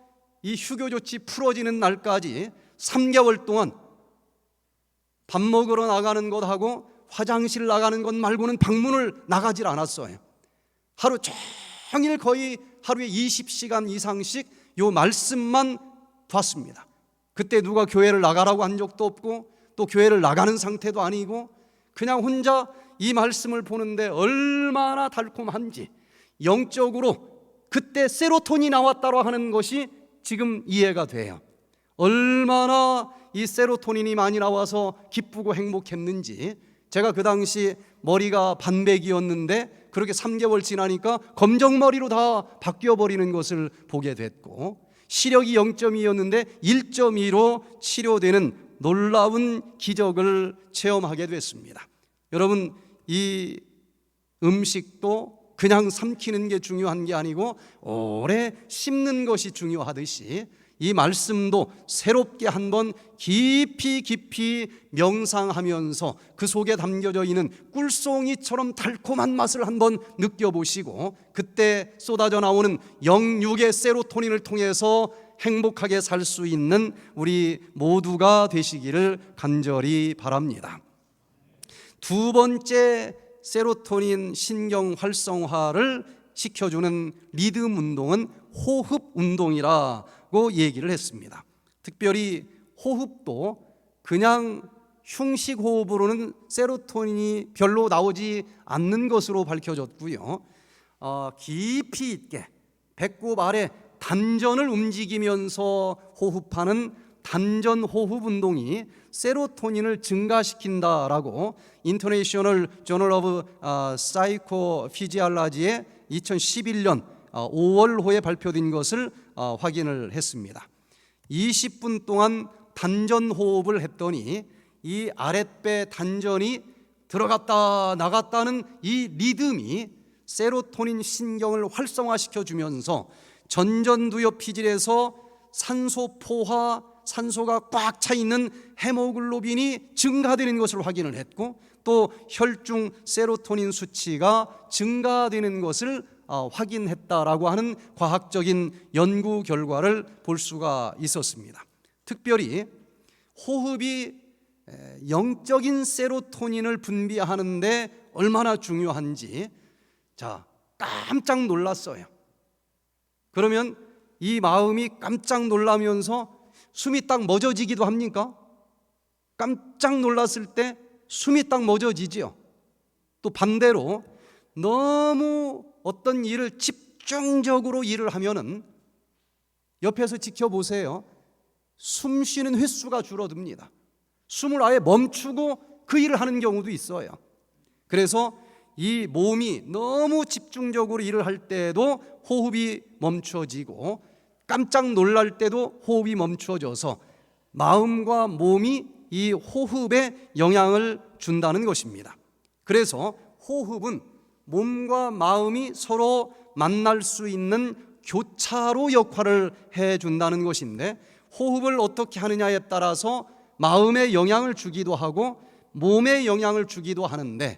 이 휴교 조치 풀어지는 날까지 3개월 동안 밥 먹으러 나가는 것하고 화장실 나가는 것 말고는 방문을 나가질 않았어요. 하루 종일 거의 하루에 20시간 이상씩 요 말씀만 봤습니다. 그때 누가 교회를 나가라고 한 적도 없고 또 교회를 나가는 상태도 아니고 그냥 혼자 이 말씀을 보는데 얼마나 달콤한지, 영적으로 그때 세로토닌이 나왔다고 하는 것이 지금 이해가 돼요. 얼마나 이 세로토닌이 많이 나와서 기쁘고 행복했는지. 제가 그 당시 머리가 반백이었는데 그렇게 3개월 지나니까 검정머리로 다 바뀌어버리는 것을 보게 됐고, 시력이 0.2였는데 1.2로 치료되는 놀라운 기적을 체험하게 됐습니다. 여러분, 이 음식도 그냥 삼키는 게 중요한 게 아니고 오래 씹는 것이 중요하듯이 이 말씀도 새롭게 한번 깊이 명상하면서 그 속에 담겨져 있는 꿀송이처럼 달콤한 맛을 한번 느껴보시고 그때 쏟아져 나오는 영육의 세로토닌을 통해서 행복하게 살 수 있는 우리 모두가 되시기를 간절히 바랍니다. 두 번째, 세로토닌 신경 활성화를 시켜주는 리듬 운동은 호흡 운동이라고 얘기를 했습니다. 특별히 호흡도 그냥 흉식 호흡으로는 세로토닌이 별로 나오지 않는 것으로 밝혀졌고요. 깊이 있게 배꼽 아래 단전을 움직이면서 호흡하는 단전 호흡 운동이 세로토닌을 증가시킨다라고 인터내셔널 저널 오브 사이코피지올로지의 2011년 5월호에 발표된 것을 확인을 했습니다. 20분 동안 단전 호흡을 했더니 이 아랫배 단전이 들어갔다 나갔다는 이 리듬이 세로토닌 신경을 활성화시켜 주면서 전전두엽 피질에서 산소 포화, 산소가 꽉 차 있는 헤모글로빈이 증가되는 것을 확인을 했고 또 혈중 세로토닌 수치가 증가되는 것을 확인했다라고 하는 과학적인 연구 결과를 볼 수가 있었습니다. 특별히 호흡이 영적인 세로토닌을 분비하는데 얼마나 중요한지 깜짝 놀랐어요. 그러면 이 마음이 깜짝 놀라면서 숨이 딱 멎어지기도 합니까? 깜짝 놀랐을 때 숨이 딱 멎어지지요. 또 반대로 너무 어떤 일을 집중적으로 일을 하면은 옆에서 지켜보세요. 숨 쉬는 횟수가 줄어듭니다. 숨을 아예 멈추고 그 일을 하는 경우도 있어요. 그래서 이 몸이 너무 집중적으로 일을 할 때도 호흡이 멈춰지고 깜짝 놀랄 때도 호흡이 멈춰져서 마음과 몸이 이 호흡에 영향을 준다는 것입니다. 그래서 호흡은 몸과 마음이 서로 만날 수 있는 교차로 역할을 해준다는 것인데 호흡을 어떻게 하느냐에 따라서 마음에 영향을 주기도 하고 몸에 영향을 주기도 하는데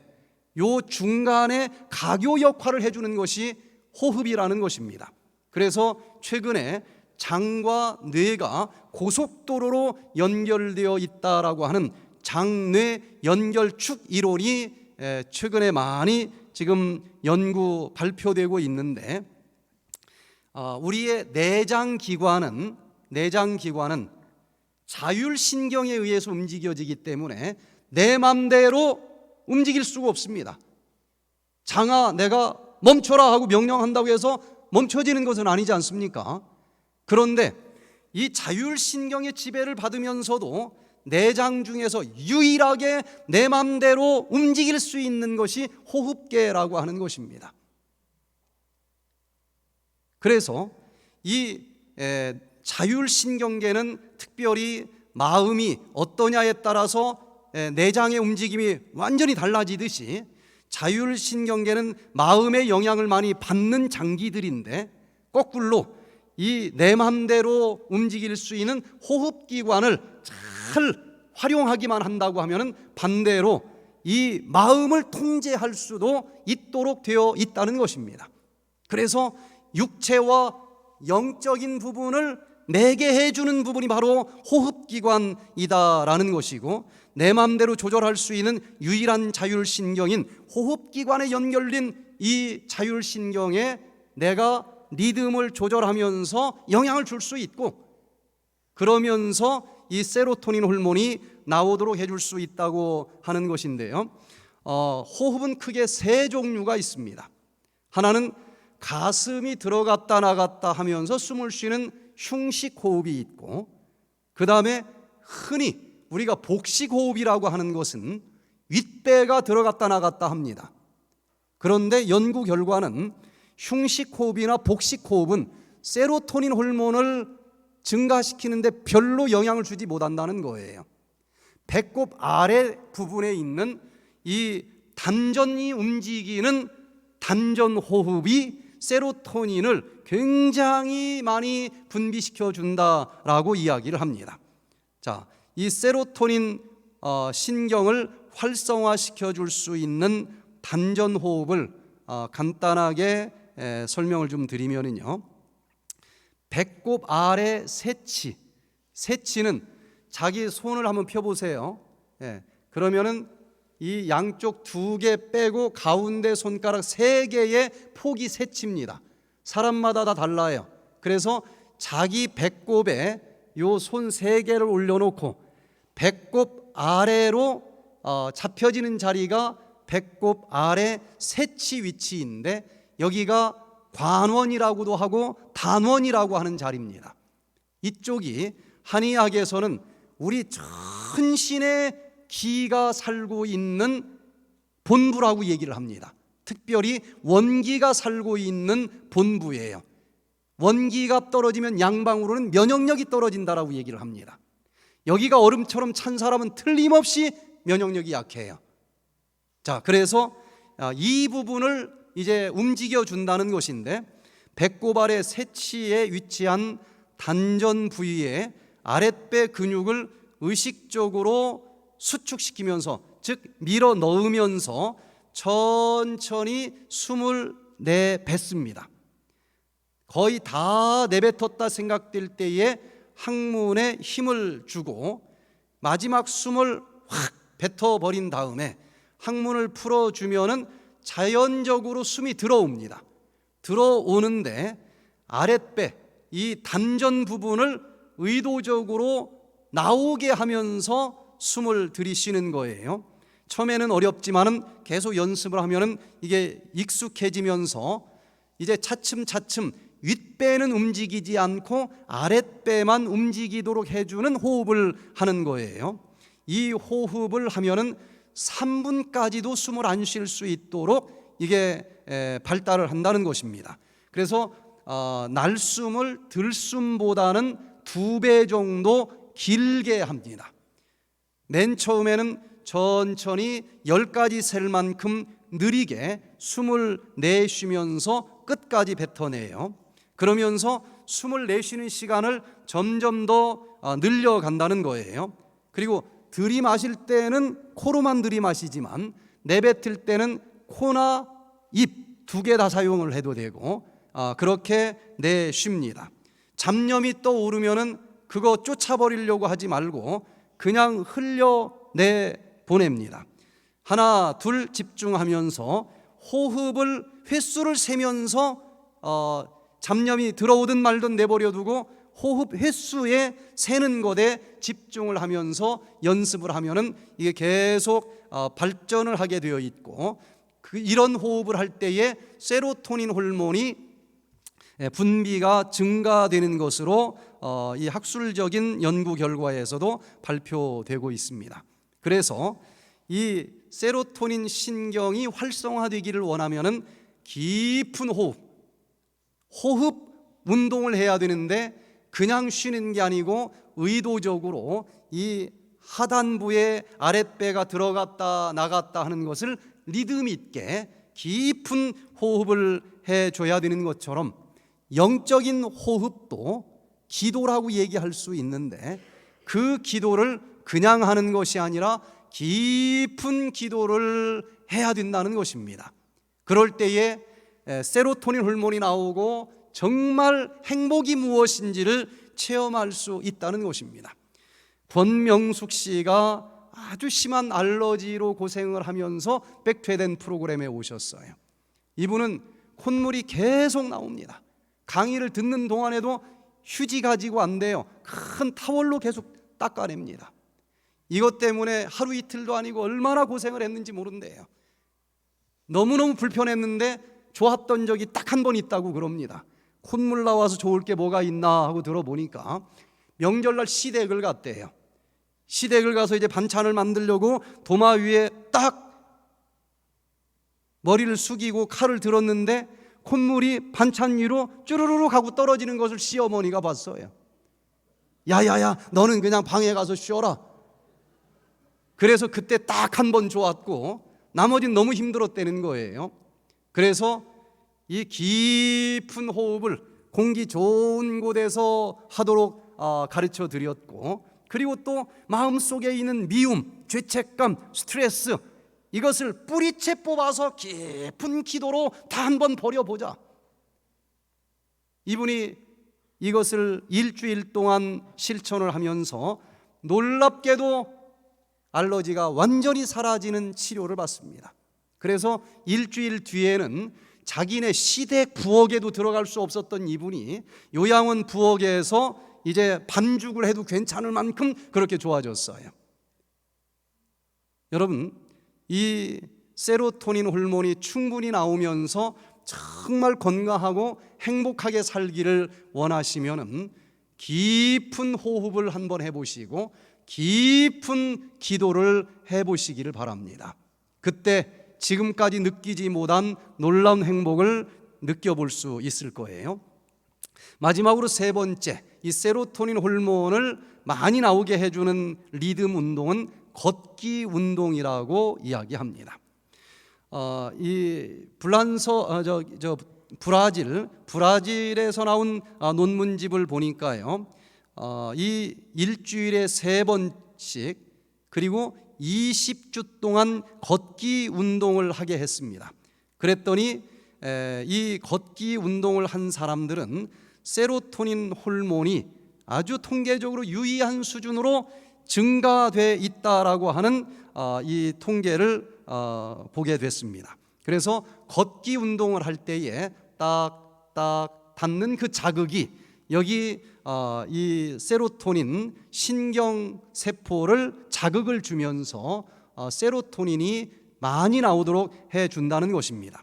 요 중간에 가교 역할을 해주는 것이 호흡이라는 것입니다. 그래서 최근에 장과 뇌가 고속도로로 연결되어 있다라고 하는 장뇌 연결축 이론이 최근에 많이 지금 연구 발표되고 있는데, 우리의 내장기관은 자율신경에 의해서 움직여지기 때문에 내 맘대로 움직일 수가 없습니다. 장아, 내가 멈춰라 하고 명령한다고 해서 멈춰지는 것은 아니지 않습니까? 그런데 이 자율신경의 지배를 받으면서도 내장 중에서 유일하게 내 맘대로 움직일 수 있는 것이 호흡계라고 하는 것입니다. 그래서 이 자율신경계는 특별히 마음이 어떠냐에 따라서 내장의 움직임이 완전히 달라지듯이 자율신경계는 마음의 영향을 많이 받는 장기들인데, 거꾸로 이 내 맘대로 움직일 수 있는 호흡기관을 잘 활용하기만 한다고 하면 반대로 이 마음을 통제할 수도 있도록 되어 있다는 것입니다. 그래서 육체와 영적인 부분을 매개해 주는 부분이 바로 호흡기관이다라는 것이고, 내 마음대로 조절할 수 있는 유일한 자율신경인 호흡기관에 연결된 이 자율신경에 내가 리듬을 조절하면서 영향을 줄 수 있고, 그러면서 이 세로토닌 호르몬이 나오도록 해줄 수 있다고 하는 것인데요. 호흡은 크게 세 종류가 있습니다. 하나는 가슴이 들어갔다 나갔다 하면서 숨을 쉬는 흉식호흡이 있고, 그 다음에 흔히 우리가 복식호흡이라고 하는 것은 윗배가 들어갔다 나갔다 합니다. 그런데 연구 결과는 흉식호흡이나 복식호흡은 세로토닌 호르몬을 증가시키는데 별로 영향을 주지 못한다는 거예요. 배꼽 아래 부분에 있는 이 단전이 움직이는 단전호흡이 세로토닌을 굉장히 많이 분비시켜 준다라고 이야기를 합니다. 자, 이 세로토닌 신경을 활성화시켜 줄 수 있는 단전호흡을 간단하게 설명을 좀 드리면요, 배꼽 아래 세치는 자기 손을 한번 펴보세요. 그러면은 이 양쪽 2개 빼고 가운데 손가락 3개의 폭이 세치입니다. 사람마다 다 달라요. 그래서 자기 배꼽에 요 손 3개를 올려놓고 배꼽 아래로 잡혀지는 자리가 배꼽 아래 세치 위치인데, 여기가 관원이라고도 하고 단원이라고 하는 자리입니다. 이쪽이 한의학에서는 우리 전신의 기가 살고 있는 본부라고 얘기를 합니다. 특별히 원기가 살고 있는 본부예요. 원기가 떨어지면 양방으로는 면역력이 떨어진다라고 얘기를 합니다. 여기가 얼음처럼 찬 사람은 틀림없이 면역력이 약해요. 자, 그래서 이 부분을 이제 움직여 준다는 것인데, 배꼽 아래 세치에 위치한 단전 부위에 아랫배 근육을 의식적으로 수축시키면서, 즉 밀어 넣으면서 천천히 숨을 내뱉습니다. 거의 다 내뱉었다 생각될 때에 항문에 힘을 주고 마지막 숨을 확 뱉어버린 다음에 항문을 풀어주면은 자연적으로 숨이 들어옵니다. 들어오는데 아랫배, 이 단전 부분을 의도적으로 나오게 하면서 숨을 들이쉬는 거예요. 처음에는 어렵지만은 계속 연습을 하면은 이게 익숙해지면서 이제 차츰차츰 윗배는 움직이지 않고 아랫배만 움직이도록 해주는 호흡을 하는 거예요. 이 호흡을 하면은 3분까지도 숨을 안 쉴 수 있도록 이게 발달을 한다는 것입니다. 그래서 날숨을 들숨보다는 2배 정도 길게 합니다. 맨 처음에는 천천히 10가지 셀 만큼 느리게 숨을 내쉬면서 끝까지 뱉어내요. 그러면서 숨을 내쉬는 시간을 점점 더 늘려간다는 거예요. 그리고 들이마실 때는 코로만 들이마시지만 내뱉을 때는 코나 입 2개 다 사용을 해도 되고 그렇게 내쉽니다. 잡념이 떠오르면은 그거 쫓아버리려고 하지 말고 그냥 흘려 내보냅니다. 하나 둘 집중하면서 호흡을 횟수를 세면서 잡념이 들어오든 말든 내버려두고 호흡 횟수에 세는 것에 집중을 하면서 연습을 하면은 이게 계속 발전을 하게 되어 있고, 이런 호흡을 할 때에 세로토닌 호르몬이 분비가 증가되는 것으로 이 학술적인 연구 결과에서도 발표되고 있습니다. 그래서 이 세로토닌 신경이 활성화되기를 원하면은 깊은 호흡 운동을 해야 되는데, 그냥 쉬는 게 아니고 의도적으로 이 하단부에 아랫배가 들어갔다 나갔다 하는 것을 리듬 있게 깊은 호흡을 해줘야 되는 것처럼, 영적인 호흡도 기도라고 얘기할 수 있는데, 그 기도를 그냥 하는 것이 아니라 깊은 기도를 해야 된다는 것입니다. 그럴 때에 세로토닌 호르몬이 나오고 정말 행복이 무엇인지를 체험할 수 있다는 것입니다. 권명숙 씨가 아주 심한 알러지로 고생을 하면서 백퇴된 프로그램에 오셨어요. 이분은 콧물이 계속 나옵니다. 강의를 듣는 동안에도 휴지 가지고 안 돼요. 큰 타월로 계속 닦아냅니다. 이것 때문에 하루 이틀도 아니고 얼마나 고생을 했는지 모른대요. 너무너무 불편했는데 좋았던 적이 딱 한 번 있다고 그럽니다. 콧물 나와서 좋을 게 뭐가 있나 하고 들어보니까 명절날 시댁을 갔대요. 시댁을 가서 이제 반찬을 만들려고 도마 위에 딱 머리를 숙이고 칼을 들었는데 콧물이 반찬 위로 쭈르르륵 하고 떨어지는 것을 시어머니가 봤어요. 야야야, 너는 그냥 방에 가서 쉬어라. 그래서 그때 딱 한 번 좋았고 나머지는 너무 힘들었다는 거예요. 그래서 이 깊은 호흡을 공기 좋은 곳에서 하도록 가르쳐 드렸고, 그리고 또 마음속에 있는 미움, 죄책감, 스트레스, 이것을 뿌리채 뽑아서 깊은 기도로 다 한번 버려보자. 이분이 이것을 일주일 동안 실천을 하면서 놀랍게도 알러지가 완전히 사라지는 치료를 받습니다. 그래서 일주일 뒤에는 자기네 시댁 부엌에도 들어갈 수 없었던 이분이 요양원 부엌에서 이제 반죽을 해도 괜찮을 만큼 그렇게 좋아졌어요. 여러분, 이 세로토닌 호르몬이 충분히 나오면서 정말 건강하고 행복하게 살기를 원하시면은 깊은 호흡을 한번 해보시고 깊은 기도를 해보시기를 바랍니다. 그때 지금까지 느끼지 못한 놀라운 행복을 느껴볼 수 있을 거예요. 마지막으로 세 번째, 이 세로토닌 호르몬을 많이 나오게 해주는 리듬 운동은 걷기 운동이라고 이야기합니다. 이 브라질에서 나온 논문집을 보니까요, 이 일주일에 3번씩 그리고 20주 동안 걷기 운동을 하게 했습니다. 그랬더니 이 걷기 운동을 한 사람들은 세로토닌 호르몬이 아주 통계적으로 유의한 수준으로 증가돼 있다라고 하는 이 통계를 보게 됐습니다. 그래서 걷기 운동을 할 때에 딱딱 닿는 그 자극이 여기 이 세로토닌 신경세포를 자극을 주면서 세로토닌이 많이 나오도록 해준다는 것입니다.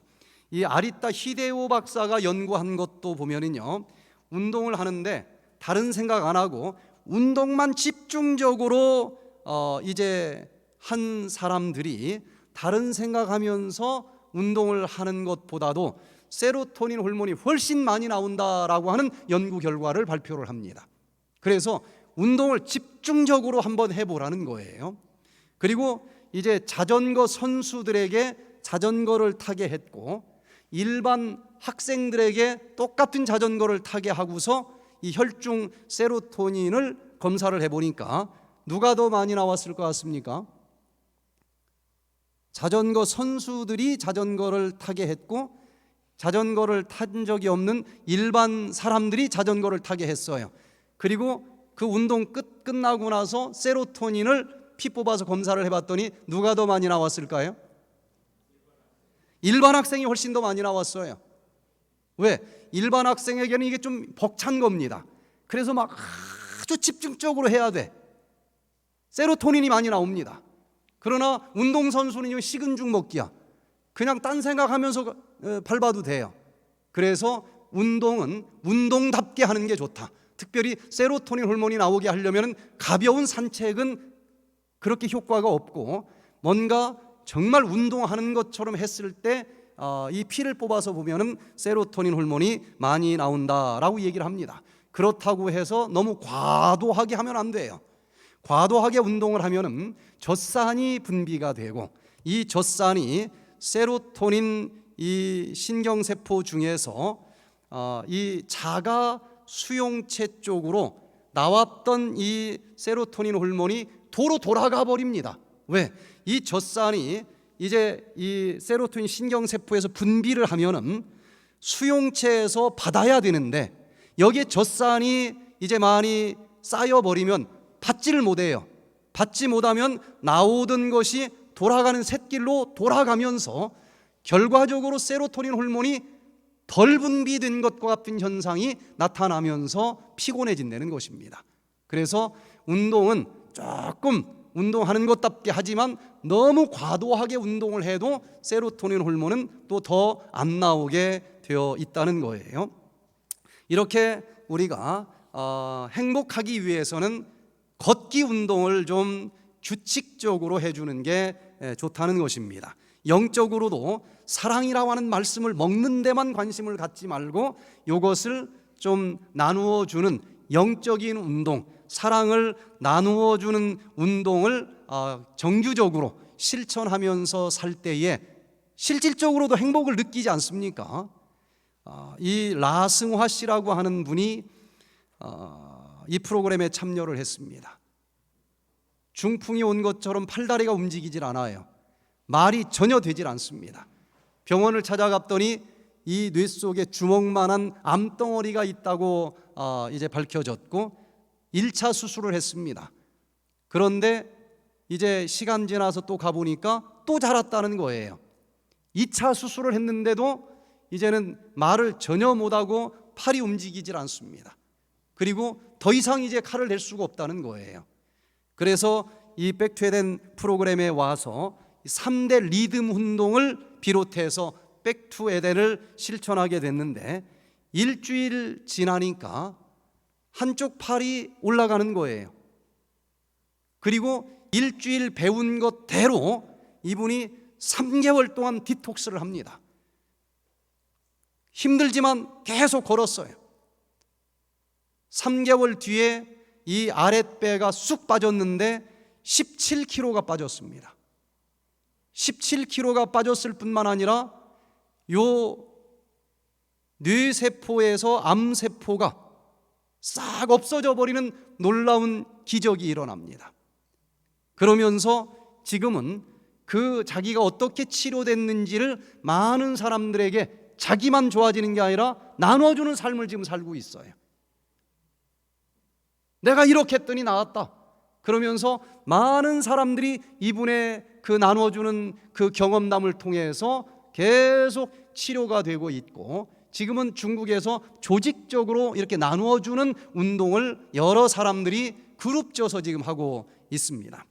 이 아리타 히데오 박사가 연구한 것도 보면은요, 운동을 하는데 다른 생각 안 하고 운동만 집중적으로 이제 한 사람들이 다른 생각하면서 운동을 하는 것보다도 세로토닌 호르몬이 훨씬 많이 나온다라고 하는 연구 결과를 발표를 합니다. 그래서 운동을 집중적으로 한번 해보라는 거예요. 그리고 이제 자전거 선수들에게 자전거를 타게 했고, 일반 학생들에게 똑같은 자전거를 타게 하고서 이 혈중 세로토닌을 검사를 해보니까 누가 더 많이 나왔을 것 같습니까? 자전거 선수들이 자전거를 타게 했고, 자전거를 탄 적이 없는 일반 사람들이 자전거를 타게 했어요. 그리고 그 운동 끝나고 나서 세로토닌을 피 뽑아서 검사를 해봤더니 누가 더 많이 나왔을까요? 일반 학생이 훨씬 더 많이 나왔어요. 왜? 일반 학생에게는 이게 좀 벅찬 겁니다. 그래서 막 아주 집중적으로 해야 돼. 세로토닌이 많이 나옵니다. 그러나 운동선수는 식은 죽 먹기야. 그냥 딴 생각하면서 밟아도 돼요. 그래서 운동은 운동답게 하는 게 좋다. 특별히 세로토닌 호르몬이 나오게 하려면 가벼운 산책은 그렇게 효과가 없고, 뭔가 정말 운동하는 것처럼 했을 때 이 피를 뽑아서 보면은 세로토닌 호르몬이 많이 나온다라고 얘기를 합니다. 그렇다고 해서 너무 과도하게 하면 안 돼요. 과도하게 운동을 하면은 젖산이 분비가 되고, 이 젖산이 세로토닌 이 신경세포 중에서 이 자가 수용체 쪽으로 나왔던 이 세로토닌 호르몬이 도로 돌아가 버립니다. 왜? 이 젖산이 이제 이 세로토닌 신경세포에서 분비를 하면은 수용체에서 받아야 되는데, 여기에 젖산이 이제 많이 쌓여버리면 받지를 못해요. 받지 못하면 나오던 것이 돌아가는 샛길로 돌아가면서 결과적으로 세로토닌 호르몬이 덜 분비된 것과 같은 현상이 나타나면서 피곤해진다는 것입니다. 그래서 운동은 조금 운동하는 것답게 하지만 너무 과도하게 운동을 해도 세로토닌 호르몬은 또 더 안 나오게 되어 있다는 거예요. 이렇게 우리가 행복하기 위해서는 걷기 운동을 좀 규칙적으로 해주는 게 좋다는 것입니다. 영적으로도 사랑이라고 하는 말씀을 먹는 데만 관심을 갖지 말고 이것을 좀 나누어 주는 영적인 운동, 사랑을 나누어 주는 운동을 정규적으로 실천하면서 살 때에 실질적으로도 행복을 느끼지 않습니까? 이 라승화 씨라고 하는 분이 이 프로그램에 참여를 했습니다. 중풍이 온 것처럼 팔다리가 움직이질 않아요. 말이 전혀 되질 않습니다. 병원을 찾아갔더니 이 뇌 속에 주먹만한 암덩어리가 있다고 이제 밝혀졌고 1차 수술을 했습니다. 그런데 이제 시간 지나서 또 가보니까 또 자랐다는 거예요. 2차 수술을 했는데도 이제는 말을 전혀 못하고 팔이 움직이질 않습니다. 그리고 더 이상 이제 칼을 댈 수가 없다는 거예요. 그래서 이 백투에덴 프로그램에 와서 3대 리듬 운동을 비롯해서 백투에덴을 실천하게 됐는데, 일주일 지나니까 한쪽 팔이 올라가는 거예요. 그리고 일주일 배운 것대로 이분이 3개월 동안 디톡스를 합니다. 힘들지만 계속 걸었어요. 3개월 뒤에 이 아랫배가 쑥 빠졌는데 17kg가 빠졌습니다. 17kg가 빠졌을 뿐만 아니라 요 뇌세포에서 암세포가 싹 없어져 버리는 놀라운 기적이 일어납니다. 그러면서 지금은 그 자기가 어떻게 치료됐는지를 많은 사람들에게 자기만 좋아지는 게 아니라 나눠주는 삶을 지금 살고 있어요. 내가 이렇게 했더니 나았다. 그러면서 많은 사람들이 이분의 그 나눠주는 그 경험담을 통해서 계속 치료가 되고 있고, 지금은 중국에서 조직적으로 이렇게 나누어주는 운동을 여러 사람들이 그룹져서 지금 하고 있습니다.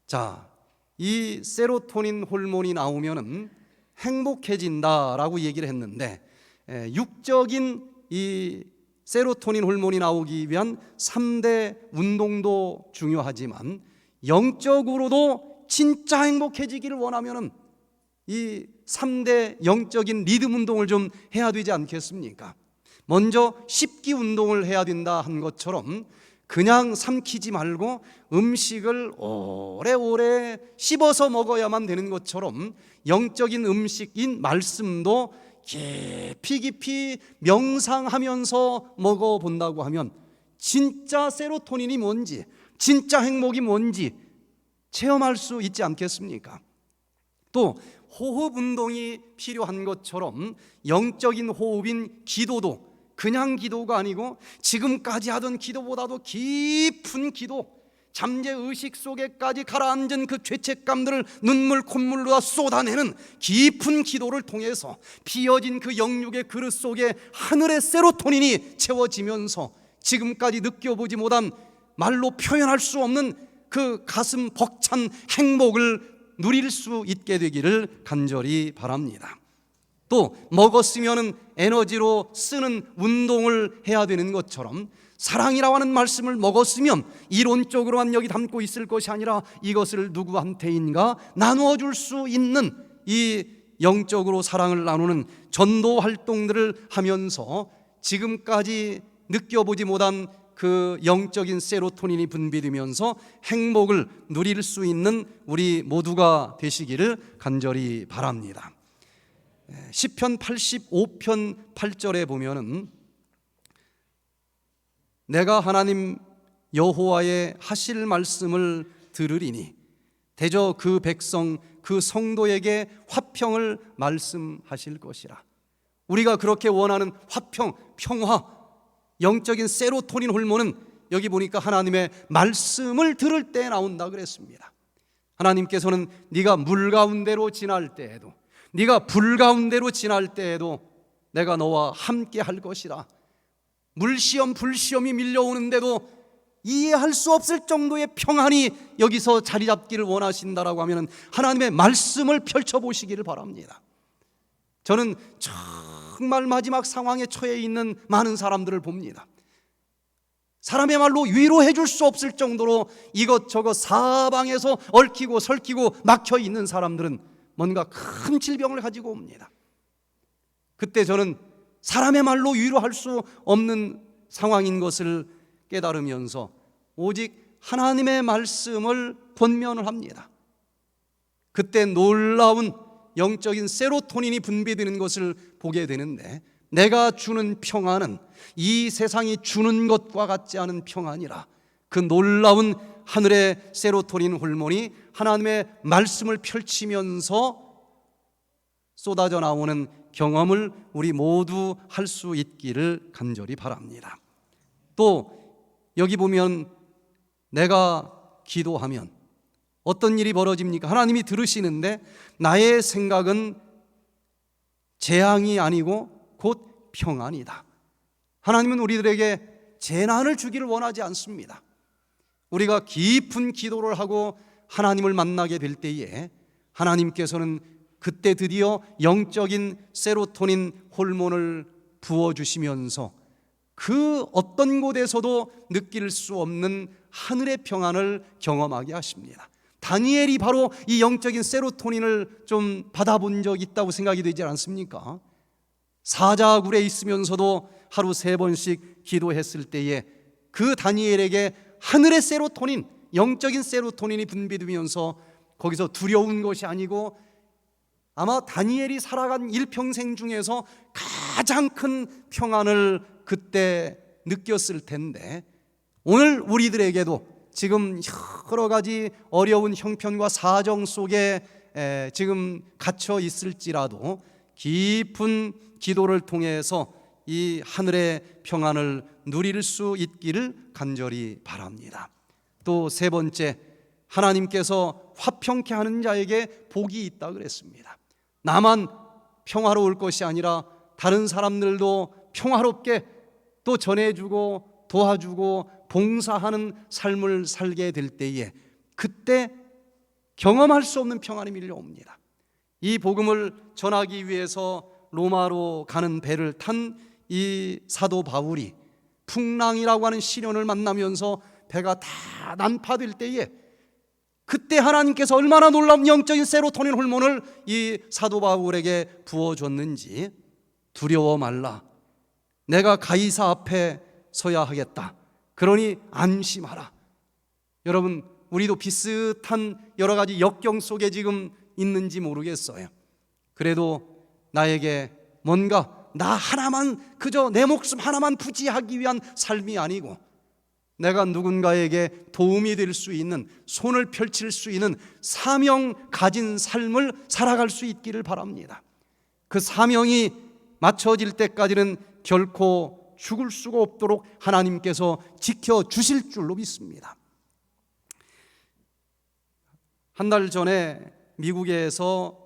자, 이 세로토닌 호르몬이 나오면은 행복해진다라고 얘기를 했는데, 육적인 이 세로토닌 호르몬이 나오기 위한 3대 운동도 중요하지만 영적으로도 진짜 행복해지기를 원하면은 이 3대 영적인 리듬 운동을 좀 해야 되지 않겠습니까? 먼저 씹기 운동을 해야 된다 한 것처럼 그냥 삼키지 말고 음식을 오래오래 씹어서 먹어야만 되는 것처럼 영적인 음식인 말씀도 깊이 깊이 명상하면서 먹어본다고 하면 진짜 세로토닌이 뭔지, 진짜 행복이 뭔지 체험할 수 있지 않겠습니까? 또 호흡 운동이 필요한 것처럼 영적인 호흡인 기도도 그냥 기도가 아니고 지금까지 하던 기도보다도 깊은 기도, 잠재 의식 속에까지 가라앉은 그 죄책감들을 눈물 콧물로 쏟아내는 깊은 기도를 통해서 비어진 그 영육의 그릇 속에 하늘의 세로토닌이 채워지면서 지금까지 느껴보지 못한 말로 표현할 수 없는 그 가슴 벅찬 행복을 누릴 수 있게 되기를 간절히 바랍니다. 또 먹었으면 에너지로 쓰는 운동을 해야 되는 것처럼 사랑이라고 하는 말씀을 먹었으면 이론적으로만 여기 담고 있을 것이 아니라 이것을 누구한테인가 나누어 줄 수 있는 이 영적으로 사랑을 나누는 전도 활동들을 하면서 지금까지 느껴보지 못한 그 영적인 세로토닌이 분비되면서 행복을 누릴 수 있는 우리 모두가 되시기를 간절히 바랍니다. 시편 85편 8절에 보면은 내가 하나님 여호와의 하실 말씀을 들으리니 대저 그 백성 그 성도에게 화평을 말씀하실 것이라. 우리가 그렇게 원하는 화평, 평화, 영적인 세로토닌 호르몬은 여기 보니까 하나님의 말씀을 들을 때 나온다 그랬습니다. 하나님께서는 네가 물 가운데로 지날 때에도 네가 불 가운데로 지날 때에도 내가 너와 함께 할 것이라. 물시험 불시험이 밀려오는데도 이해할 수 없을 정도의 평안이 여기서 자리 잡기를 원하신다라고 하면 하나님의 말씀을 펼쳐보시기를 바랍니다. 저는 정말 마지막 상황에 처해 있는 많은 사람들을 봅니다. 사람의 말로 위로해 줄 수 없을 정도로 이것저것 사방에서 얽히고 설키고 막혀 있는 사람들은 뭔가 큰 질병을 가지고 옵니다. 그때 저는 사람의 말로 위로할 수 없는 상황인 것을 깨달으면서 오직 하나님의 말씀을 권면을 합니다. 그때 놀라운 영적인 세로토닌이 분비되는 것을 보게 되는데 내가 주는 평안은 이 세상이 주는 것과 같지 않은 평안이라. 그 놀라운 하늘의 세로토닌 호르몬이 하나님의 말씀을 펼치면서 쏟아져 나오는 경험을 우리 모두 할 수 있기를 간절히 바랍니다. 또 여기 보면 내가 기도하면 어떤 일이 벌어집니까? 하나님이 들으시는데 나의 생각은 재앙이 아니고 곧 평안이다. 하나님은 우리들에게 재난을 주기를 원하지 않습니다. 우리가 깊은 기도를 하고 하나님을 만나게 될 때에 하나님께서는 그때 드디어 영적인 세로토닌 호르몬을 부어주시면서 그 어떤 곳에서도 느낄 수 없는 하늘의 평안을 경험하게 하십니다. 다니엘이 바로 이 영적인 세로토닌을 좀 받아본 적 있다고 생각이 되지 않습니까? 사자굴에 있으면서도 하루 3번씩 기도했을 때에 그 다니엘에게 하늘의 세로토닌, 영적인 세로토닌이 분비되면서 거기서 두려운 것이 아니고 아마 다니엘이 살아간 일평생 중에서 가장 큰 평안을 그때 느꼈을 텐데 오늘 우리들에게도 지금 여러 가지 어려운 형편과 사정 속에 지금 갇혀 있을지라도 깊은 기도를 통해서 이 하늘의 평안을 누릴 수 있기를 간절히 바랍니다. 또 3번째, 하나님께서 화평케 하는 자에게 복이 있다 그랬습니다. 나만 평화로울 것이 아니라 다른 사람들도 평화롭게 또 전해주고 도와주고 봉사하는 삶을 살게 될 때에 그때 경험할 수 없는 평안이 밀려옵니다. 이 복음을 전하기 위해서 로마로 가는 배를 탄 이 사도 바울이 풍랑이라고 하는 시련을 만나면서 배가 다 난파될 때에 그때 하나님께서 얼마나 놀라운 영적인 세로토닌 호르몬을 이 사도 바울에게 부어줬는지 두려워 말라. 내가 가이사 앞에 서야 하겠다. 그러니 안심하라. 여러분, 우리도 비슷한 여러 가지 역경 속에 지금 있는지 모르겠어요. 그래도 나에게 뭔가 나 하나만 그저 내 목숨 하나만 부지하기 위한 삶이 아니고 내가 누군가에게 도움이 될 수 있는, 손을 펼칠 수 있는 사명 가진 삶을 살아갈 수 있기를 바랍니다. 그 사명이 맞춰질 때까지는 결코 죽을 수가 없도록 하나님께서 지켜주실 줄로 믿습니다. 한 달 전에 미국에서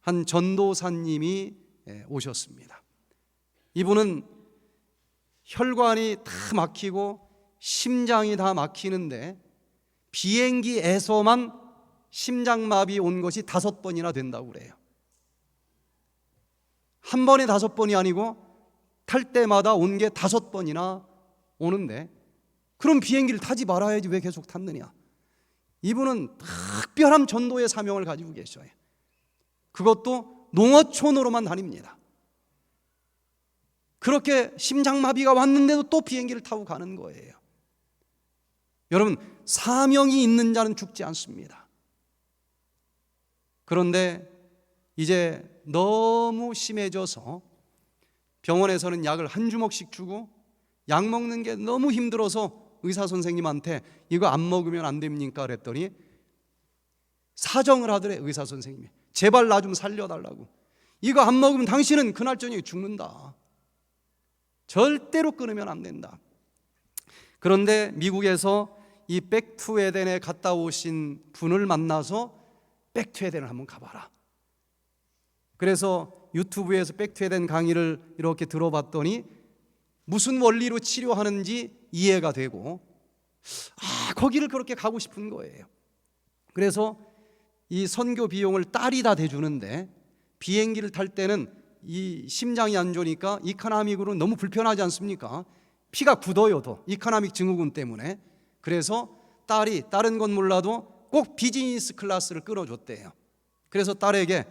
한 전도사님이 오셨습니다. 이분은 혈관이 다 막히고 심장이 다 막히는데 비행기에서만 심장마비 온 것이 5번이나 된다고 그래요. 한 번에 5번이 아니고 탈 때마다 온 게 5번이나 오는데, 그럼 비행기를 타지 말아야지 왜 계속 탔느냐? 이분은 특별한 전도의 사명을 가지고 계셔요. 그것도 농어촌으로만 다닙니다. 그렇게 심장마비가 왔는데도 또 비행기를 타고 가는 거예요. 여러분, 사명이 있는 자는 죽지 않습니다. 그런데 이제 너무 심해져서 병원에서는 약을 한 주먹씩 주고 약 먹는 게 너무 힘들어서 의사 선생님한테 이거 안 먹으면 안 됩니까? 그랬더니 사정을 하더래. 의사 선생님이 제발 나 좀 살려달라고. 이거 안 먹으면 당신은 그날 저녁에 죽는다. 절대로 끊으면 안 된다. 그런데 미국에서 이 백투 에덴에 갔다 오신 분을 만나서 백투 에덴을 한번 가봐라. 그래서 유튜브에서 백투 에덴 강의를 이렇게 들어봤더니 무슨 원리로 치료하는지 이해가 되고, 거기를 그렇게 가고 싶은 거예요. 그래서 이 선교 비용을 딸이 다 대주는데, 비행기를 탈 때는 이 심장이 안 좋으니까 이코노믹으로 너무 불편하지 않습니까? 피가 굳어요. 더 이코노믹 증후군 때문에. 그래서 딸이 다른 건 몰라도 꼭 비즈니스 클래스를 끊어줬대요. 그래서 딸에게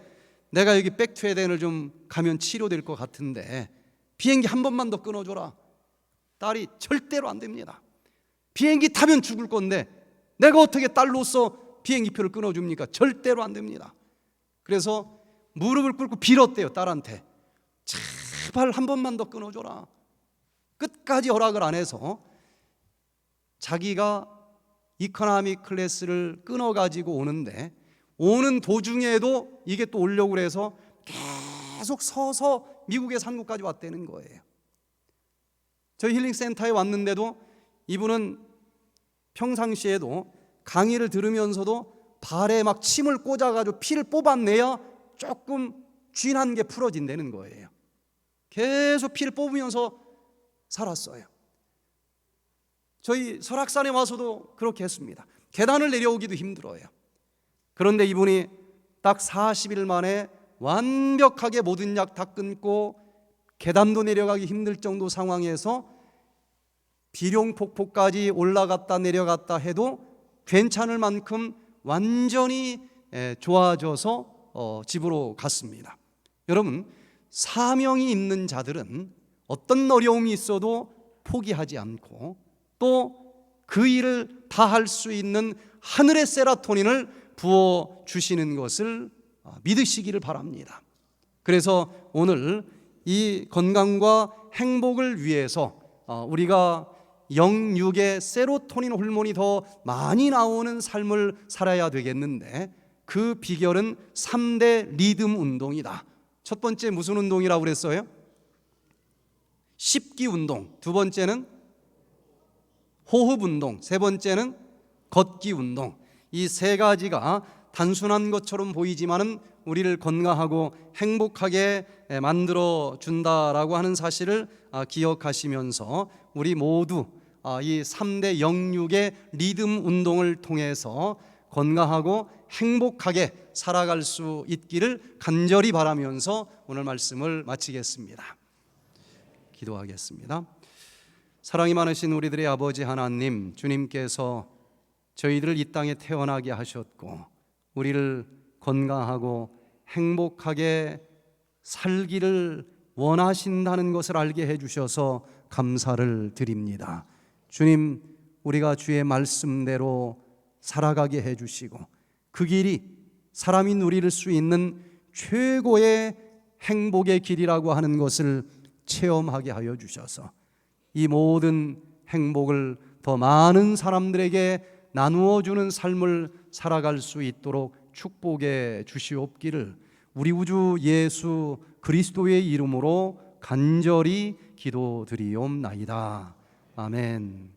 내가 여기 백투 에덴을 좀 가면 치료될 것 같은데 비행기 한 번만 더 끊어줘라. 딸이 절대로 안 됩니다. 비행기 타면 죽을 건데 내가 어떻게 딸로서 비행기표를 끊어줍니까? 절대로 안 됩니다. 그래서 무릎을 꿇고 빌었대요. 딸한테 제발 한 번만 더 끊어줘라. 끝까지 허락을 안 해서 자기가 이코노믹 클래스를 끊어가지고 오는데, 오는 도중에도 이게 또 오려고 그래서 계속 서서 미국의 산국까지 왔다는 거예요. 저희 힐링센터에 왔는데도 이분은 평상시에도 강의를 들으면서도 발에 막 침을 꽂아가지고 피를 뽑아내야 조금 쥐난 게 풀어진다는 거예요. 계속 피를 뽑으면서 살았어요. 저희 설악산에 와서도 그렇게 했습니다. 계단을 내려오기도 힘들어요. 그런데 이분이 딱 40일 만에 완벽하게 모든 약 다 끊고 계단도 내려가기 힘들 정도 상황에서 비룡폭포까지 올라갔다 내려갔다 해도 괜찮을 만큼 완전히 좋아져서 집으로 갔습니다. 여러분, 사명이 있는 자들은 어떤 어려움이 있어도 포기하지 않고 또 그 일을 다 할 수 있는 하늘의 세라토닌을 부어 주시는 것을 믿으시기를 바랍니다. 그래서 오늘 이 건강과 행복을 위해서 우리가 영육의 세로토닌 호르몬이 더 많이 나오는 삶을 살아야 되겠는데, 그 비결은 3대 리듬 운동이다. 첫 번째 무슨 운동이라고 그랬어요? 십기 운동. 두 번째는 호흡 운동. 세 번째는 걷기 운동. 이 세 가지가 단순한 것처럼 보이지만은 우리를 건강하고 행복하게 만들어 준다라고 하는 사실을 기억하시면서 우리 모두 이 3대 영육의 리듬 운동을 통해서 건강하고 행복하게 살아갈 수 있기를 간절히 바라면서 오늘 말씀을 마치겠습니다. 기도하겠습니다. 사랑이 많으신 우리들의 아버지 하나님, 주님께서 저희들을 이 땅에 태어나게 하셨고 우리를 건강하고 행복하게 살기를 원하신다는 것을 알게 해주셔서 감사를 드립니다. 주님, 우리가 주의 말씀대로 살아가게 해주시고 그 길이 사람이 누릴 수 있는 최고의 행복의 길이라고 하는 것을 체험하게 하여 주셔서 이 모든 행복을 더 많은 사람들에게 나누어 주는 삶을 살아갈 수 있도록 축복해 주시옵기를 우리 우주 예수 그리스도의 이름으로 간절히 기도드리옵나이다. 아멘.